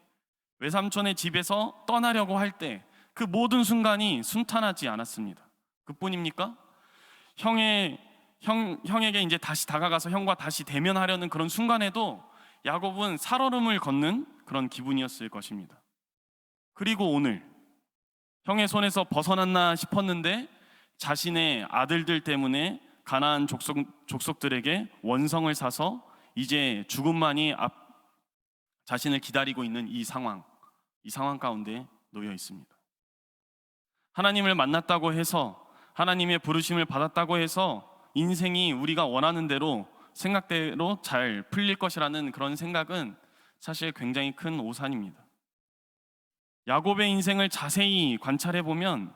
외삼촌의 집에서 떠나려고 할 때, 그 모든 순간이 순탄하지 않았습니다. 그뿐입니까? 형에게 이제 다시 다가가서 형과 다시 대면하려는 그런 순간에도 야곱은 살얼음을 걷는 그런 기분이었을 것입니다. 그리고 오늘 형의 손에서 벗어났나 싶었는데 자신의 아들들 때문에 가나안 족속들에게 원성을 사서 이제 죽음만이 자신을 기다리고 있는 이 상황 가운데 놓여 있습니다. 하나님을 만났다고 해서, 하나님의 부르심을 받았다고 해서 인생이 우리가 원하는 대로, 생각대로 잘 풀릴 것이라는 그런 생각은 사실 굉장히 큰 오산입니다. 야곱의 인생을 자세히 관찰해 보면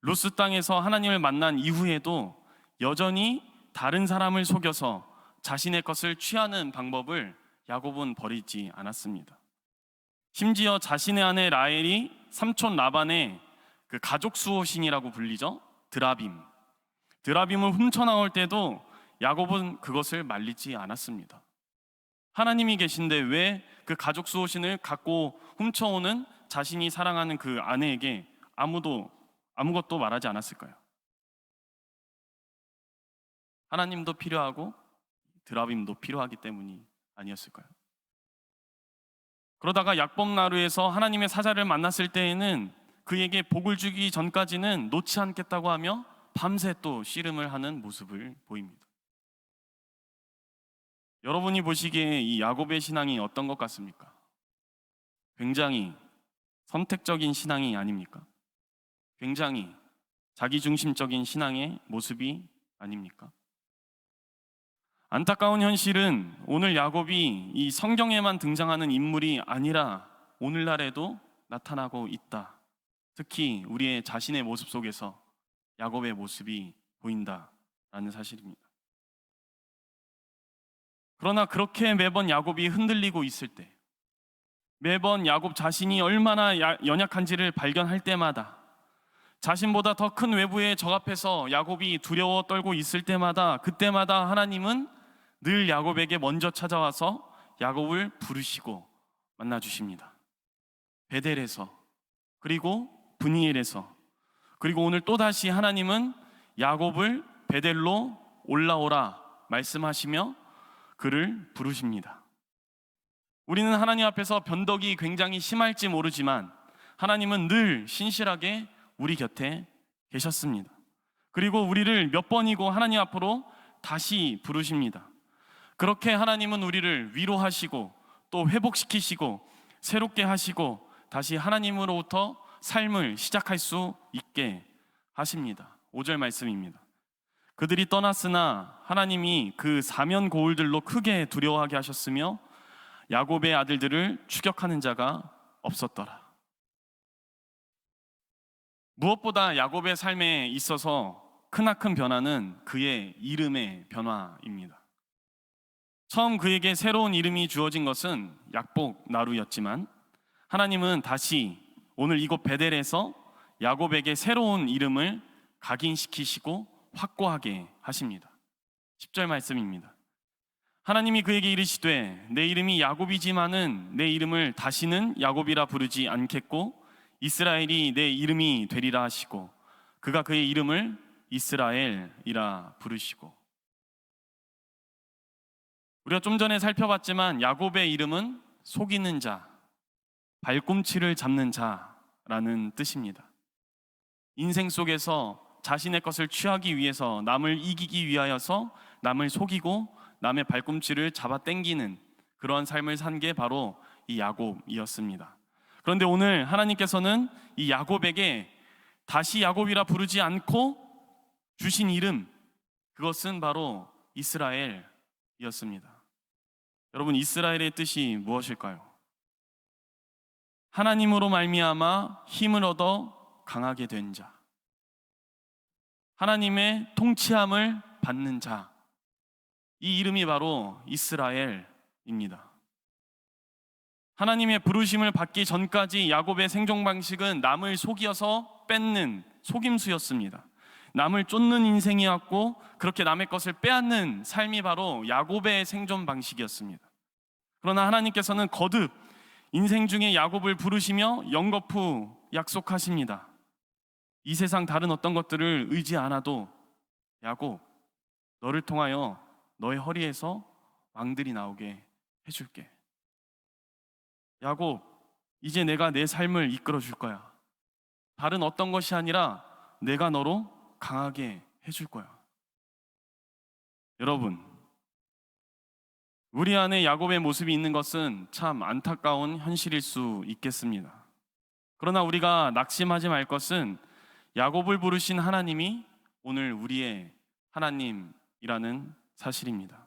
루스 땅에서 하나님을 만난 이후에도 여전히 다른 사람을 속여서 자신의 것을 취하는 방법을 야곱은 버리지 않았습니다. 심지어 자신의 아내 라헬이 삼촌 라반의 그 가족 수호신이라고 불리죠. 드라빔을 훔쳐나올 때도 야곱은 그것을 말리지 않았습니다. 하나님이 계신데 왜 그 가족 수호신을 갖고 훔쳐오는 자신이 사랑하는 그 아내에게 아무것도 말하지 않았을까요? 하나님도 필요하고 드라빔도 필요하기 때문이 아니었을까요? 그러다가 약복나루에서 하나님의 사자를 만났을 때에는 그에게 복을 주기 전까지는 놓지 않겠다고 하며 밤새 또 씨름을 하는 모습을 보입니다. 여러분이 보시기에 이 야곱의 신앙이 어떤 것 같습니까? 굉장히 선택적인 신앙이 아닙니까? 굉장히 자기중심적인 신앙의 모습이 아닙니까? 안타까운 현실은 오늘 야곱이 이 성경에만 등장하는 인물이 아니라 오늘날에도 나타나고 있다. 특히 우리의 자신의 모습 속에서 야곱의 모습이 보인다라는 사실입니다. 그러나 그렇게 매번 야곱이 흔들리고 있을 때, 매번 야곱 자신이 얼마나 연약한지를 발견할 때마다, 자신보다 더 큰 외부의 적 앞에서 야곱이 두려워 떨고 있을 때마다, 그때마다 하나님은 늘 야곱에게 먼저 찾아와서 야곱을 부르시고 만나주십니다. 베델에서, 그리고 브니엘에서, 그리고 오늘 또다시 하나님은 야곱을 베델로 올라오라 말씀하시며 그를 부르십니다. 우리는 하나님 앞에서 변덕이 굉장히 심할지 모르지만 하나님은 늘 신실하게 우리 곁에 계셨습니다. 그리고 우리를 몇 번이고 하나님 앞으로 다시 부르십니다. 그렇게 하나님은 우리를 위로하시고 또 회복시키시고 새롭게 하시고 다시 하나님으로부터 삶을 시작할 수 있게 하십니다. 5절 말씀입니다. 그들이 떠났으나 하나님이 그 사면 고울들로 크게 두려워하게 하셨으며 야곱의 아들들을 추격하는 자가 없었더라. 무엇보다 야곱의 삶에 있어서 크나큰 변화는 그의 이름의 변화입니다. 처음 그에게 새로운 이름이 주어진 것은 약복 나루였지만 하나님은 다시 오늘 이곳 베델에서 야곱에게 새로운 이름을 각인시키시고 확고하게 하십니다. 10절 말씀입니다. 하나님이 그에게 이르시되 내 이름이 야곱이지만은 내 이름을 다시는 야곱이라 부르지 않겠고 이스라엘이 내 이름이 되리라 하시고 그가 그의 이름을 이스라엘이라 부르시고. 우리가 좀 전에 살펴봤지만 야곱의 이름은 속이는 자, 발꿈치를 잡는 자라는 뜻입니다. 인생 속에서 자신의 것을 취하기 위해서 남을 이기기 위하여서 남을 속이고 남의 발꿈치를 잡아 당기는 그러한 삶을 산 게 바로 이 야곱이었습니다. 그런데 오늘 하나님께서는 이 야곱에게 다시 야곱이라 부르지 않고 주신 이름, 그것은 바로 이스라엘이었습니다. 여러분, 이스라엘의 뜻이 무엇일까요? 하나님으로 말미암아 힘을 얻어 강하게 된 자, 하나님의 통치함을 받는 자, 이 이름이 바로 이스라엘입니다. 하나님의 부르심을 받기 전까지 야곱의 생존 방식은 남을 속여서 뺏는 속임수였습니다. 남을 쫓는 인생이었고 그렇게 남의 것을 빼앗는 삶이 바로 야곱의 생존 방식이었습니다. 그러나 하나님께서는 거듭 인생 중에 야곱을 부르시며 연거푸 약속하십니다. 이 세상 다른 어떤 것들을 의지 않아도 야곱, 너를 통하여 너의 허리에서 왕들이 나오게 해줄게. 야곱, 이제 내가 내 삶을 이끌어 줄 거야. 다른 어떤 것이 아니라 내가 너로 강하게 해줄 거야. 여러분, 우리 안에 야곱의 모습이 있는 것은 참 안타까운 현실일 수 있겠습니다. 그러나 우리가 낙심하지 말 것은 야곱을 부르신 하나님이 오늘 우리의 하나님이라는 사실입니다.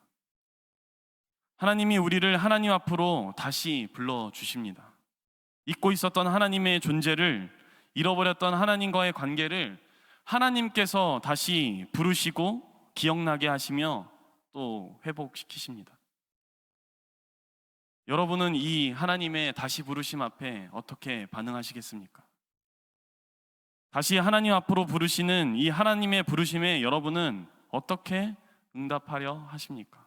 하나님이 우리를 하나님 앞으로 다시 불러주십니다. 잊고 있었던 하나님의 존재를, 잃어버렸던 하나님과의 관계를 하나님께서 다시 부르시고 기억나게 하시며 또 회복시키십니다. 여러분은 이 하나님의 다시 부르심 앞에 어떻게 반응하시겠습니까? 다시 하나님 앞으로 부르시는 이 하나님의 부르심에 여러분은 어떻게 응답하려 하십니까?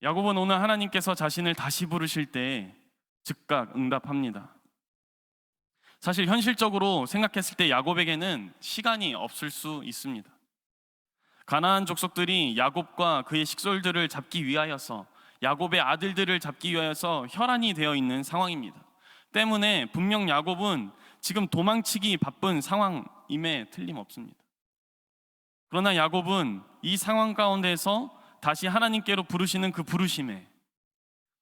야곱은 오늘 하나님께서 자신을 다시 부르실 때 즉각 응답합니다. 사실 현실적으로 생각했을 때 야곱에게는 시간이 없을 수 있습니다. 가나안 족속들이 야곱과 그의 식솔들을 잡기 위하여서, 야곱의 아들들을 잡기 위하여서 혈안이 되어 있는 상황입니다. 때문에 분명 야곱은 지금 도망치기 바쁜 상황임에 틀림없습니다. 그러나 야곱은 이 상황 가운데서 다시 하나님께로 부르시는 그 부르심에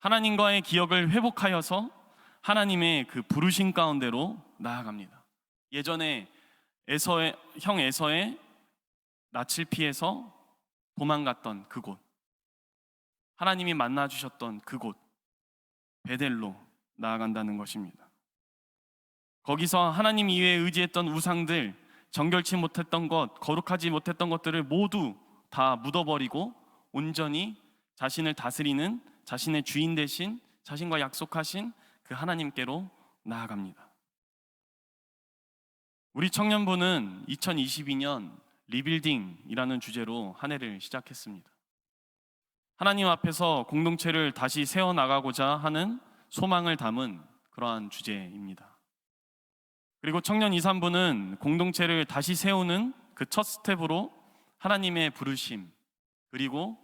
하나님과의 기억을 회복하여서 하나님의 그 부르심 가운데로 나아갑니다. 예전에 형 에서의 낯을 피해서 도망갔던 그곳, 하나님이 만나주셨던 그곳 베델로 나아간다는 것입니다. 거기서 하나님 이외에 의지했던 우상들, 정결치 못했던 것, 거룩하지 못했던 것들을 모두 다 묻어버리고 온전히 자신을 다스리는 자신의 주인 되신, 자신과 약속하신 그 하나님께로 나아갑니다. 우리 청년부는 2022년 리빌딩이라는 주제로 한 해를 시작했습니다. 하나님 앞에서 공동체를 다시 세워나가고자 하는 소망을 담은 그러한 주제입니다. 그리고 청년 2, 3부는 공동체를 다시 세우는 그 첫 스텝으로 하나님의 부르심, 그리고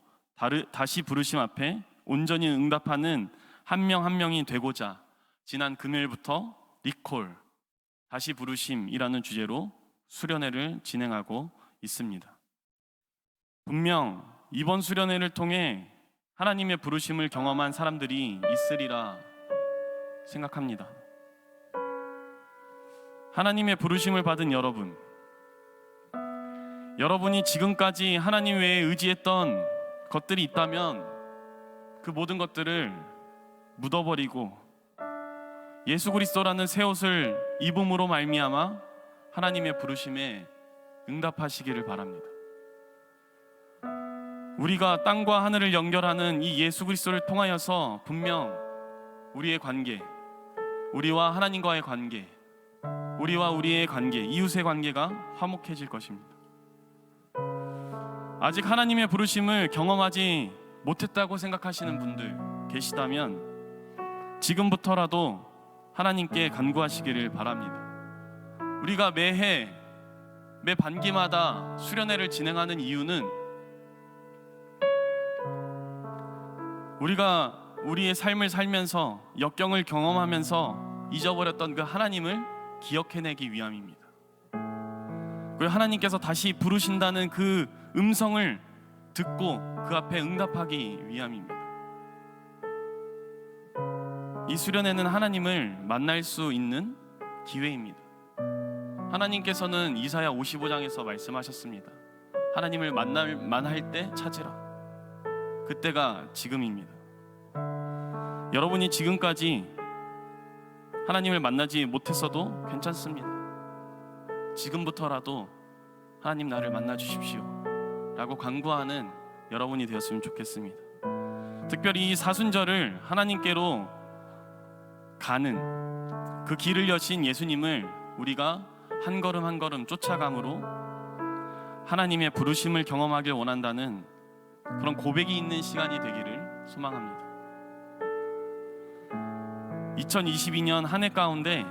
다시 부르심 앞에 온전히 응답하는 한 명 한 명이 되고자 지난 금요일부터 리콜, 다시 부르심이라는 주제로 수련회를 진행하고 있습니다. 분명 이번 수련회를 통해 하나님의 부르심을 경험한 사람들이 있으리라 생각합니다. 하나님의 부르심을 받은 여러분이 지금까지 하나님 외에 의지했던 것들이 있다면 그 모든 것들을 묻어버리고 예수 그리스도라는 새 옷을 입음으로 말미암아 하나님의 부르심에 응답하시기를 바랍니다. 우리가 땅과 하늘을 연결하는 이 예수 그리스도를 통하여서 분명 우리의 관계, 우리와 하나님과의 관계, 우리와 우리의 관계, 이웃의 관계가 화목해질 것입니다. 아직 하나님의 부르심을 경험하지 못했다고 생각하시는 분들 계시다면 지금부터라도 하나님께 간구하시기를 바랍니다. 우리가 매 반기마다 수련회를 진행하는 이유는 우리가 우리의 삶을 살면서 역경을 경험하면서 잊어버렸던 그 하나님을 기억해내기 위함입니다. 그리고 하나님께서 다시 부르신다는 그 음성을 듣고 그 앞에 응답하기 위함입니다. 이 수련회는 하나님을 만날 수 있는 기회입니다. 하나님께서는 이사야 55장에서 말씀하셨습니다. 하나님을 만날 때 찾으라. 그때가 지금입니다. 여러분이 지금까지 하나님을 만나지 못했어도 괜찮습니다. 지금부터라도 하나님 나를 만나 주십시오 라고 간구하는 여러분이 되었으면 좋겠습니다. 특별히 이 사순절을 하나님께로 가는 그 길을 여신 예수님을 우리가 한 걸음 한 걸음 쫓아감으로 하나님의 부르심을 경험하길 원한다는 그런 고백이 있는 시간이 되기를 소망합니다. 2022년 한 해 가운데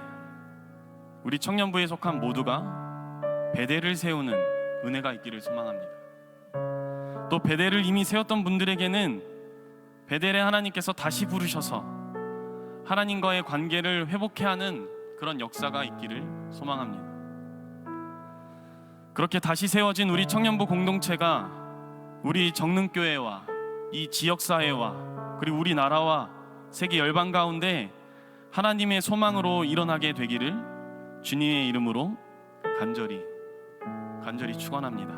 우리 청년부에 속한 모두가 베델을 세우는 은혜가 있기를 소망합니다. 또 베델을 이미 세웠던 분들에게는 베델에 하나님께서 다시 부르셔서 하나님과의 관계를 회복해야 하는 그런 역사가 있기를 소망합니다. 그렇게 다시 세워진 우리 청년부 공동체가 우리 정릉교회와 이 지역사회와 그리고 우리나라와 세계 열방 가운데 하나님의 소망으로 일어나게 되기를 주님의 이름으로 간절히 축원합니다.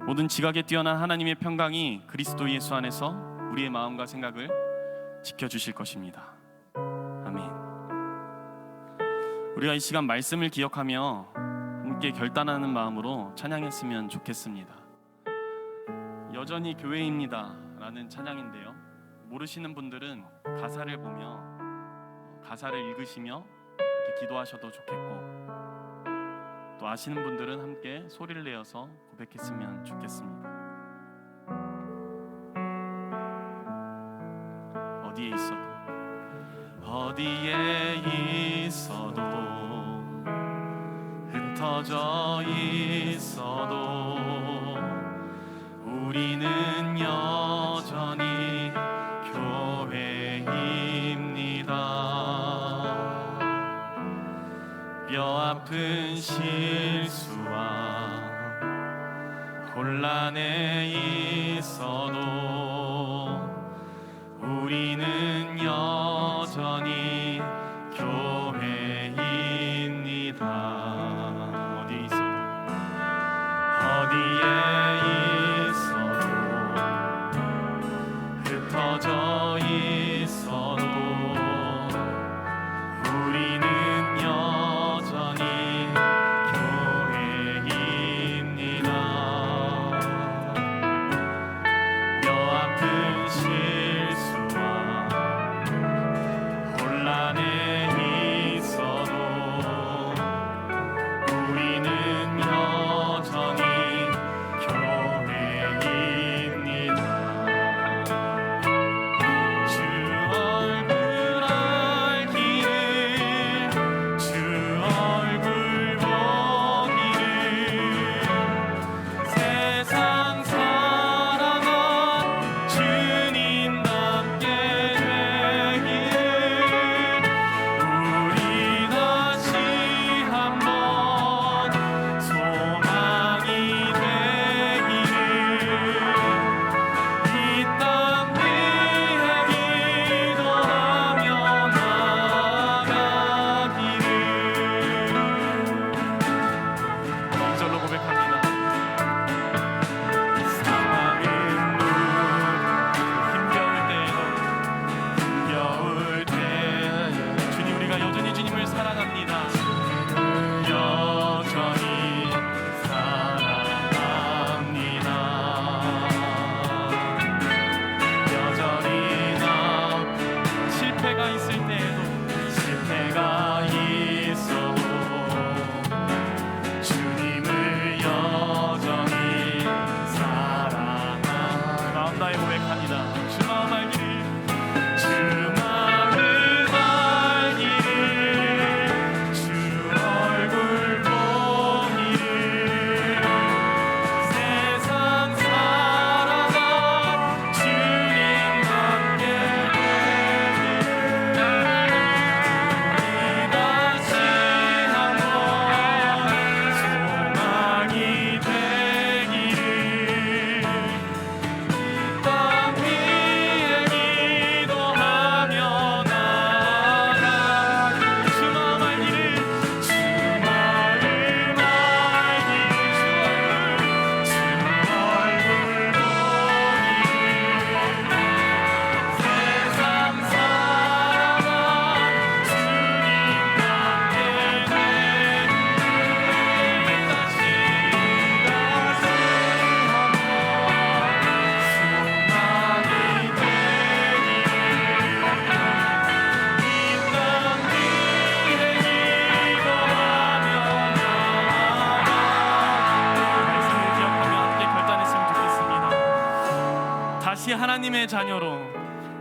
모든 지각에 뛰어난 하나님의 평강이 그리스도 예수 안에서 우리의 마음과 생각을 지켜주실 것입니다. 아멘. 우리가 이 시간 말씀을 기억하며 함께 결단하는 마음으로 찬양했으면 좋겠습니다. 여전히 교회입니다 라는 찬양인데요, 모르시는 분들은 가사를 보며 가사를 읽으시며 이렇게 기도하셔도 좋겠고, 또 아시는 분들은 함께 소리를 내어서 고백했으면 좋겠습니다. 어디에 있어도 흩어져 있어도 우리는 여전히 교회입니다. 뼈아픈 실수와 혼란에 있어도 우리는 여전히 교회입니다. 어디에 있어도 흩어져 있어도 우리는 여전히 교회입니다. 뼈아픈 실수와 혼란에 있어도 우리는 여전히 교회입니다. 주 다해 고백합니다. 주 마음 알기를, 주 마음 알기를, 주 얼굴 보기를, 세상 살아가 주님 함께 되기를, 우리 다시 한번 소망이 되기를, 땅 위에 기도하며 나아가기를, 주 마음 알기를, 주 마음 알기를, 주 얼굴 보기를, 세상 살아가 주님 함께 되기를, 다시 다시 하나님의 자녀로,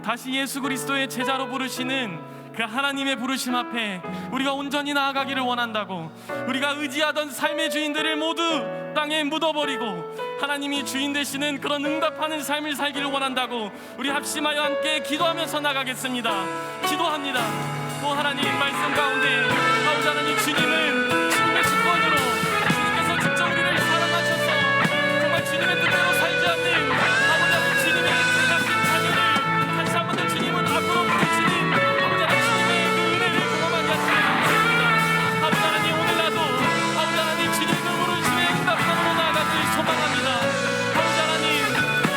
다시 예수 그리스도의 제자로 부르시는 그 하나님의 부르심 앞에 우리가 온전히 나아가기를 원한다고, 우리가 의지하던 삶의 주인들을 모두 땅에 묻어버리고 하나님이 주인 되시는 그런 응답하는 삶을 살기를 원한다고 우리 합심하여 함께 기도하면서 나가겠습니다. 기도합니다. 오 하나님, 말씀 가운데 아버지 하나님, 주님은 주님의 주권으로 주님께서 직접 우리를 사랑하셔서 정말 주님의 뜻대로 살지 않는 아버지 하나님, 주님의 같은 자녀를 다시 한 번 더 주님은 앞으로 부르시는 아버지 하나님, 주님의 그 은혜를 경험하게 하시길 원합니다. 아버지 하나님, 오늘라도 아버지 하나님, 주님의 그 부르심의 응답함으로 나아가길 소망합니다. 아버지 하나님,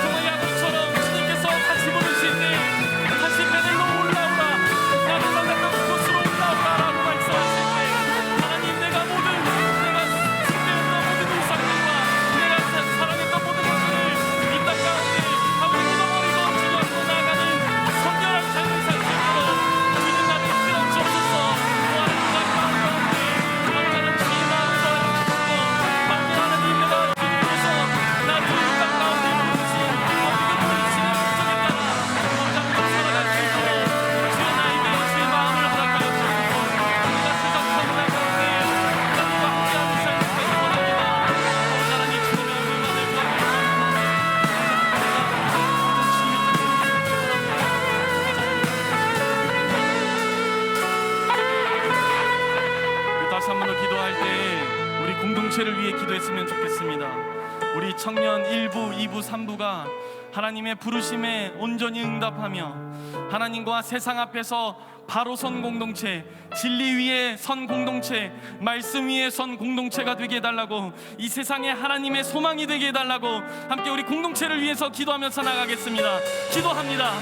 정말 야곱처럼 주님께서 다시 부르실 때 다시 베델로 올라오라, 나는 만났던 그곳으로 올라오라라고 말씀하실 때 하나님, 내가 숙제했던 모든 일상들과 내가 사랑했던 모든 것들을 이 땅 가운데 아버지 묻어버리고 주님 앞으로 나아가는 성결한 삶을 살 수 있도록 주님 나를 이끌어 주옵소서. 또 하나님, 이 땅 가운데 아버지 하나님, 주님 마음을 더하시고 아버지 하나님, 내가 주님께서 나를 이 땅 가운데 부르신 아버지 그 부르심의 목적에 따라 아버지 하나님 살아갈 수 있도록 주의 나에게 주의 마음을 허락하여 주옵소서. 우리가 세상 선물 가운데 하나님과 함께하는 삶을 살기 원합니다. 아버지 하나님, 주님의 얼굴만을 다시 한 번 더 기도할 때 우리 공동체를 위해 기도했으면 좋겠습니다. 우리 청년 1부, 2부, 3부가 하나님의 부르심에 온전히 응답하며 하나님과 세상 앞에서 바로 선 공동체, 진리 위에 선 공동체, 말씀 위에 선 공동체가 되게 해달라고, 이 세상에 하나님의 소망이 되게 해달라고 함께 우리 공동체를 위해서 기도하면서 나가겠습니다. 기도합니다. 오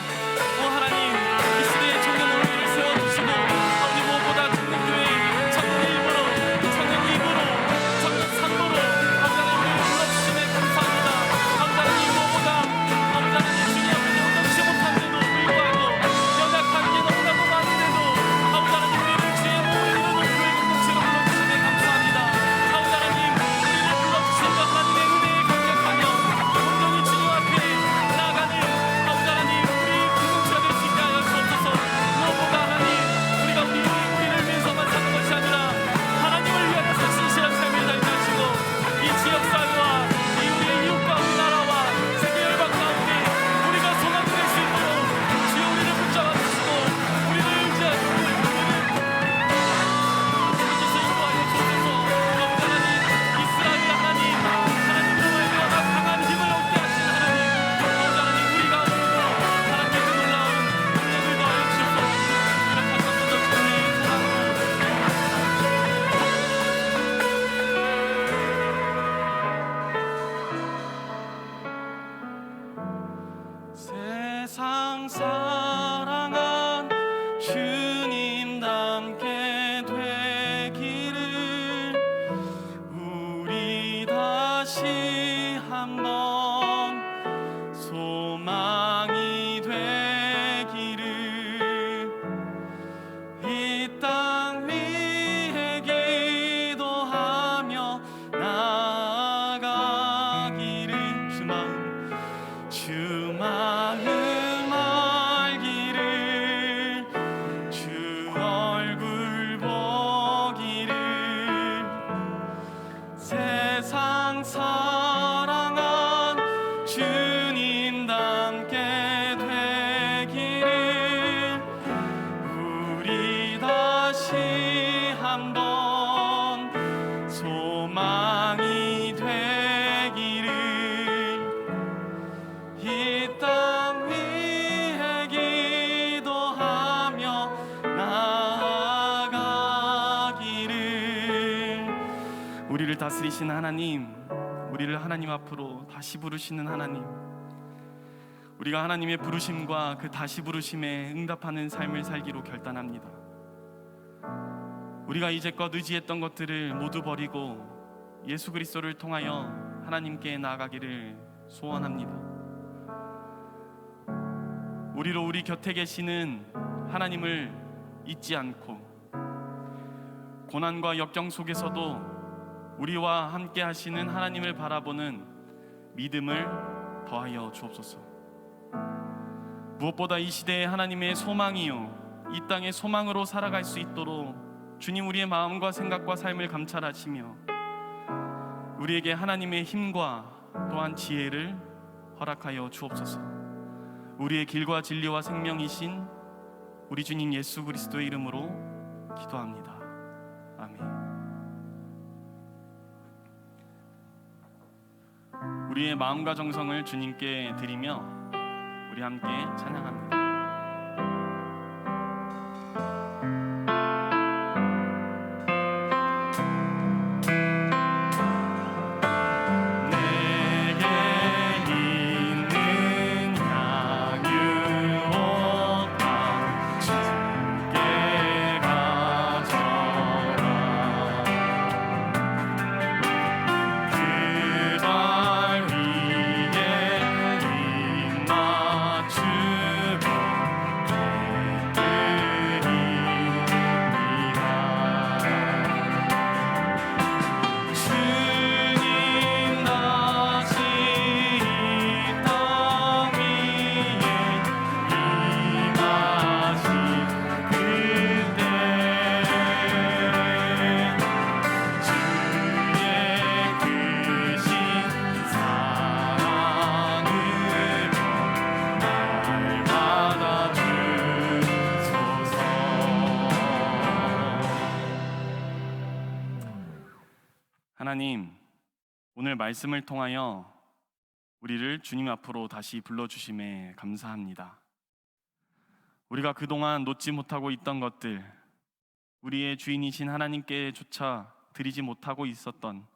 하나님, 이 시대의 청년 우리를 세워주시고 아버지, 무엇보다 청년교회 청년 1부로, 청년 2부로, 청년 3부로 아버지 하나님, 우리를 불러주심에 감사합니다. 아버지 하나님, 무엇보다 아버지 하나님, 주님 앞에 영광치 못한데도 불구하고 연약한 게 너무나도 많은데도 아버지 하나님, 우리를 주의 몸을 이루는 교회 공동체로 불러주심에 감사합니다. 아버지 하나님, 우리를 불러주신 것 하나님의 은혜에 감격하며 온전히 주님 앞에 나아가는 아버지 하나님, 우리 공동체가 될 수 있게 하여 주옵소서. 무엇보다 하나님, 우리가 우리를 위해서만 사는 것이 아니라 하나님을 위하여서 진실한 삶을 살게 하시고 이 지역사회와 이 우리의 이웃과 우리나라와 세계 열방 가운데 우리가 소망이 될 수 있도록 주여 우리를 붙잡아 주시고 우리를 의지하시고 우리를 주께서 인도하여 주옵소서. 아버지 하나님, 이스라엘 하나님, 하나님으로 말미암아 강한 힘을 얻게 하신 하나님, 아버지 하나님, 우리 가운데도 하나님의 그 놀라운 능력을 더하여 주옵소서. 이렇게 다시 한번 더 주님의 세상 사랑한 주님 닮게 되기를, 우리 다시 한번 소망이 되기를, 이 땅 위에 기도하며 나아가기를, 주 마음 다스리시는 하나님, 우리를 하나님 앞으로 다시 부르시는 하나님, 우리가 하나님의 부르심과 그 다시 부르심에 응답하는 삶을 살기로 결단합니다. 우리가 이제껏 의지했던 것들을 모두 버리고 예수 그리스도를 통하여 하나님께 나아가기를 소원합니다. 우리로 우리 곁에 계시는 하나님을 잊지 않고 고난과 역경 속에서도 우리와 함께 하시는 하나님을 바라보는 믿음을 더하여 주옵소서. 무엇보다 이 시대에 하나님의 소망이요, 이 땅의 소망으로 살아갈 수 있도록 주님 우리의 마음과 생각과 삶을 감찰하시며 우리에게 하나님의 힘과 또한 지혜를 허락하여 주옵소서. 우리의 길과 진리와 생명이신 우리 주님 예수 그리스도의 이름으로 기도합니다. 아멘. 우리의 마음과 정성을 주님께 드리며 우리 함께 찬양합니다. 하나님, 오늘 말씀을 통하여 우리를 주님 앞으로 다시 불러주심에 감사합니다. 우리가 그동안 놓지 못하고 있던 것들, 우리의 주인이신 하나님께조차 드리지 못하고 있었던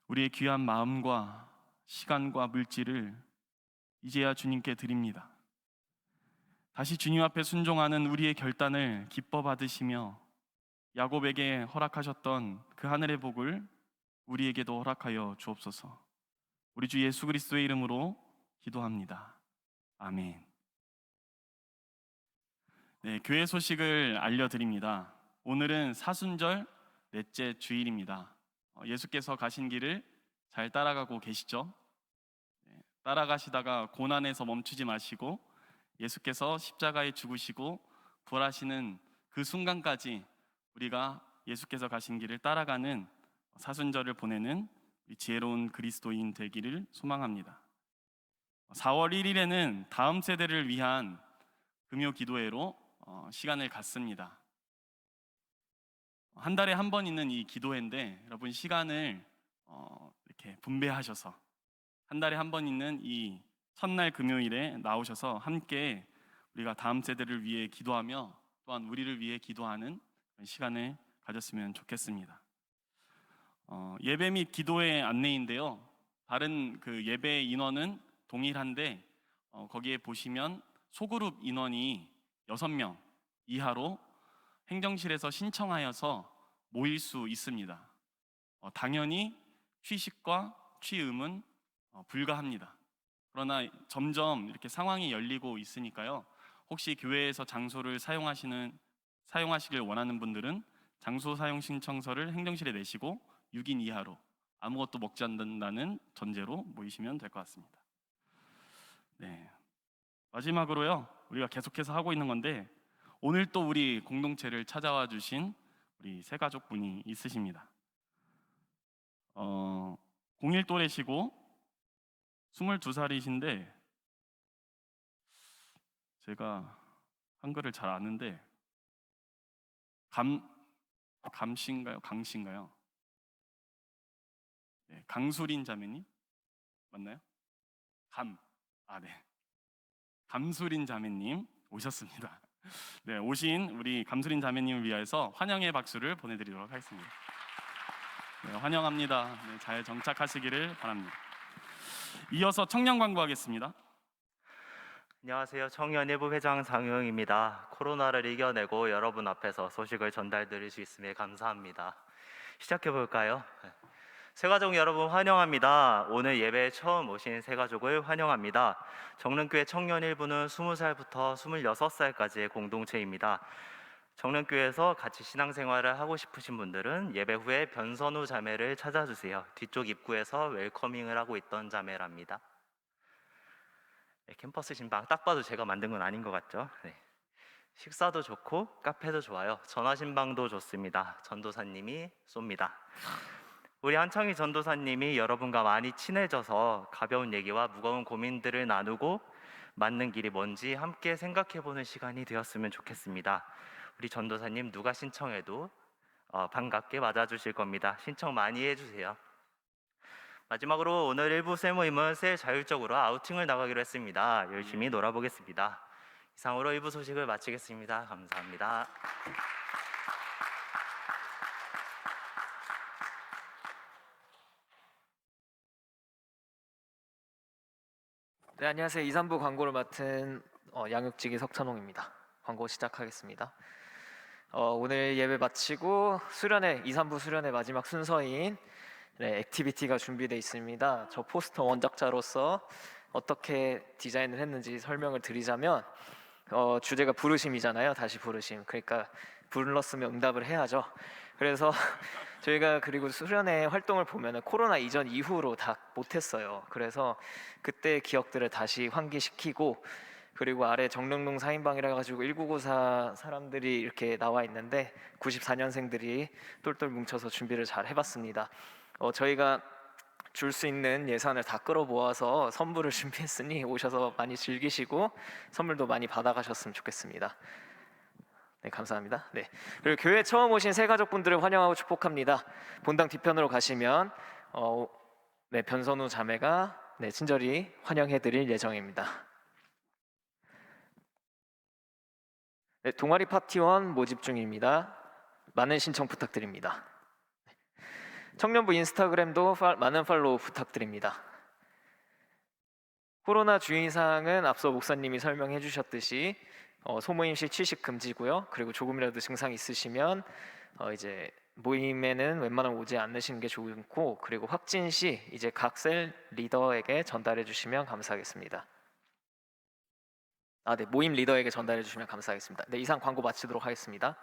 우리의 귀한 마음과 시간과 물질을 이제야 주님께 드립니다. 다시 주님 앞에 순종하는 우리의 결단을 기뻐 받으시며 야곱에게 허락하셨던 그 하늘의 복을 우리에게도 허락하여 주옵소서. 우리 주 예수 그리스도의 이름으로 기도합니다. 아멘. 네, 교회 소식을 알려드립니다. 오늘은 사순절 넷째 주일입니다. 예수께서 가신 길을 잘 따라가고 계시죠? 따라가시다가 고난에서 멈추지 마시고 예수께서 십자가에 죽으시고 부활하시는 그 순간까지 우리가 예수께서 가신 길을 따라가는 사순절을 보내는 지혜로운 그리스도인 되기를 소망합니다. 4월 1일에는 다음 세대를 위한 금요 기도회로 시간을 갖습니다. 한 달에 한 번 있는 이 기도회인데 여러분 시간을 이렇게 분배하셔서 한 달에 한 번 있는 이 첫날 금요일에 나오셔서 함께 우리가 다음 세대를 위해 기도하며 또한 우리를 위해 기도하는 시간을 가졌으면 좋겠습니다. 예배 및 기도의 안내인데요. 다른 그 예배 인원은 동일한데 거기에 보시면 소그룹 인원이 6명 이하로 행정실에서 신청하여서 모일 수 있습니다. 당연히 취식과 취음은 불가합니다. 그러나 점점 이렇게 상황이 열리고 있으니까요. 혹시 교회에서 장소를 사용하시길 원하는 분들은 장소 사용 신청서를 행정실에 내시고 6인 이하로 아무것도 먹지 않는다는 전제로 모이시면 될 것 같습니다. 네. 마지막으로요. 우리가 계속해서 하고 있는 건데 오늘 또 우리 공동체를 찾아와 주신 우리 세 가족분이 있으십니다. 01 또래시고 22살이신데 제가 한글을 잘 아는데 감씨인가요? 강씨인가요? 네, 강수린 자매님 맞나요? 네. 감수린 자매님 오셨습니다. 네, 오신 우리 감수린 자매님을 위해서 환영의 박수를 보내드리도록 하겠습니다. 네, 환영합니다. 네, 잘 정착하시기를 바랍니다. 이어서 청년 광고하겠습니다. 안녕하세요. 청년일부 회장 장효영입니다. 코로나를 이겨내고 여러분 앞에서 소식을 전달드릴 수 있음에 감사합니다. 시작해 볼까요? 새가족 여러분 환영합니다. 오늘 예배에 처음 오신 새가족을 환영합니다. 정릉교회 청년일부는 20살부터 26살까지의 공동체입니다. 정릉교회에서 같이 신앙생활을 하고 싶으신 분들은 예배 후에 변선우 자매를 찾아주세요. 뒤쪽 입구에서 웰커밍을 하고 있던 자매랍니다. 네, 캠퍼스 신방 딱 봐도 제가 만든 건 아닌 것 같죠? 네. 식사도 좋고 카페도 좋아요. 전화 신방도 좋습니다. 전도사님이 쏩니다. 우리 한창희 전도사님이 여러분과 많이 친해져서 가벼운 얘기와 무거운 고민들을 나누고 맞는 길이 뭔지 함께 생각해보는 시간이 되었으면 좋겠습니다. 우리 전도사님 누가 신청해도 반갑게 맞아주실 겁니다. 신청 많이 해주세요. 마지막으로 오늘 일부 셀모임은 셀 자율적으로 아우팅을 나가기로 했습니다. 열심히 놀아보겠습니다. 이상으로 일부 소식을 마치겠습니다. 감사합니다. 네, 안녕하세요. 2, 3부 광고를 맡은 양육직의 석찬홍입니다. 광고 시작하겠습니다. 오늘 예배 마치고 수련회 2, 3부 수련회 마지막 순서인 액티비티가 준비되어 있습니다. 저 포스터 원작자로서 어떻게 디자인을 했는지 설명을 드리자면 주제가 부르심이잖아요. 다시 부르심. 그러니까 불렀으면 응답을 해야죠. 그래서 저희가 그리고 수련회 활동을 보면은 코로나 이전 이후로 다 못했어요. 그래서 그때 기억들을 다시 환기시키고, 그리고 아래 정릉동 4인방이라 가지고 1994 사람들이 이렇게 나와 있는데 94년생들이 똘똘 뭉쳐서 준비를 잘 해봤습니다. 저희가 줄 수 있는 예산을 다 끌어모아서 선물을 준비했으니 오셔서 많이 즐기시고 선물도 많이 받아가셨으면 좋겠습니다. 네, 감사합니다. 네, 그리고 교회 처음 오신 새가족분들을 환영하고 축복합니다. 본당 뒤편으로 가시면 네, 변선우 자매가 친절히 환영해드릴 예정입니다. 네, 동아리 파티원 모집 중입니다. 많은 신청 부탁드립니다. 청년부 인스타그램도 많은 팔로우 부탁드립니다. 코로나 주의사항은 앞서 목사님이 설명해 주셨듯이 소모임 시 취식 금지고요. 그리고 조금이라도 증상이 있으시면 이제 모임에는 웬만하면 오지 않으시는 게 좋고, 그리고 확진 시 이제 각 셀 리더에게 전달해 주시면 감사하겠습니다. 네, 모임 리더에게 전달해 주시면 감사하겠습니다. 네, 이상 광고 마치도록 하겠습니다.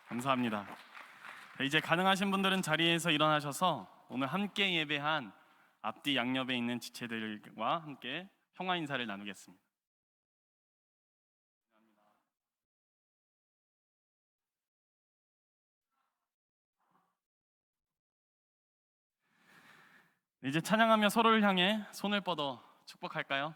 감사합니다. 이제 가능하신 분들은 자리에서 일어나셔서 오늘 함께 예배한 앞뒤 양옆에 있는 지체들과 함께 평화 인사를 나누겠습니다. 이제 찬양하며 서로를 향해 손을 뻗어 축복할까요?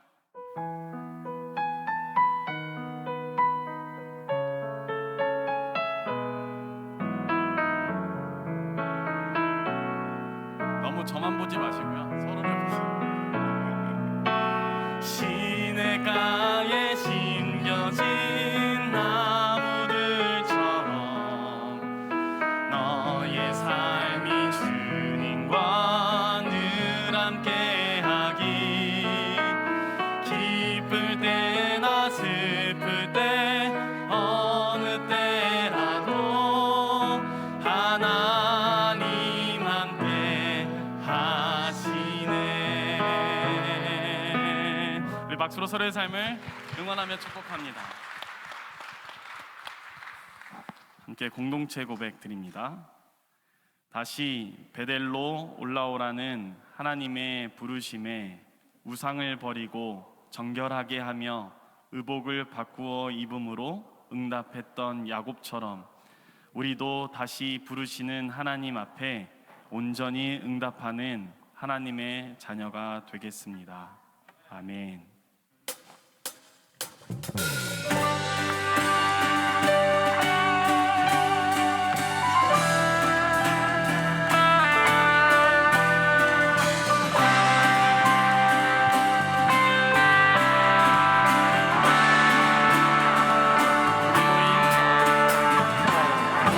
너무 저만 보지 마시고요, 서로를 보세요. 시냇가에 심겨진 나무들처럼 너의 삶이 주님과 늘 함께하기, 기쁠 때나 슬플 때 어느 때라도 하나님 함께 하시네. 우리 박수로 서로의 삶을 응원하며 축복합니다. 함께 공동체 고백 드립니다. 다시 베델로 올라오라는 하나님의 부르심에 우상을 버리고 정결하게 하며 의복을 바꾸어 입음으로 응답했던 야곱처럼 우리도 다시 부르시는 하나님 앞에 온전히 응답하는 하나님의 자녀가 되겠습니다. 아멘.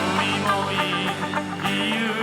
우리 모인 이유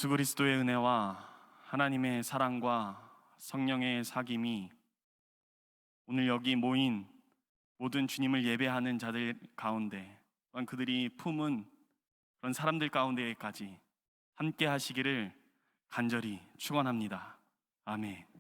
예수 그리스도의 은혜와 하나님의 사랑과 성령의 사귐이 오늘 여기 모인 모든 주님을 예배하는 자들 가운데, 또한 그들이 품은 그런 사람들 가운데까지 함께 하시기를 간절히 축원합니다. 아멘.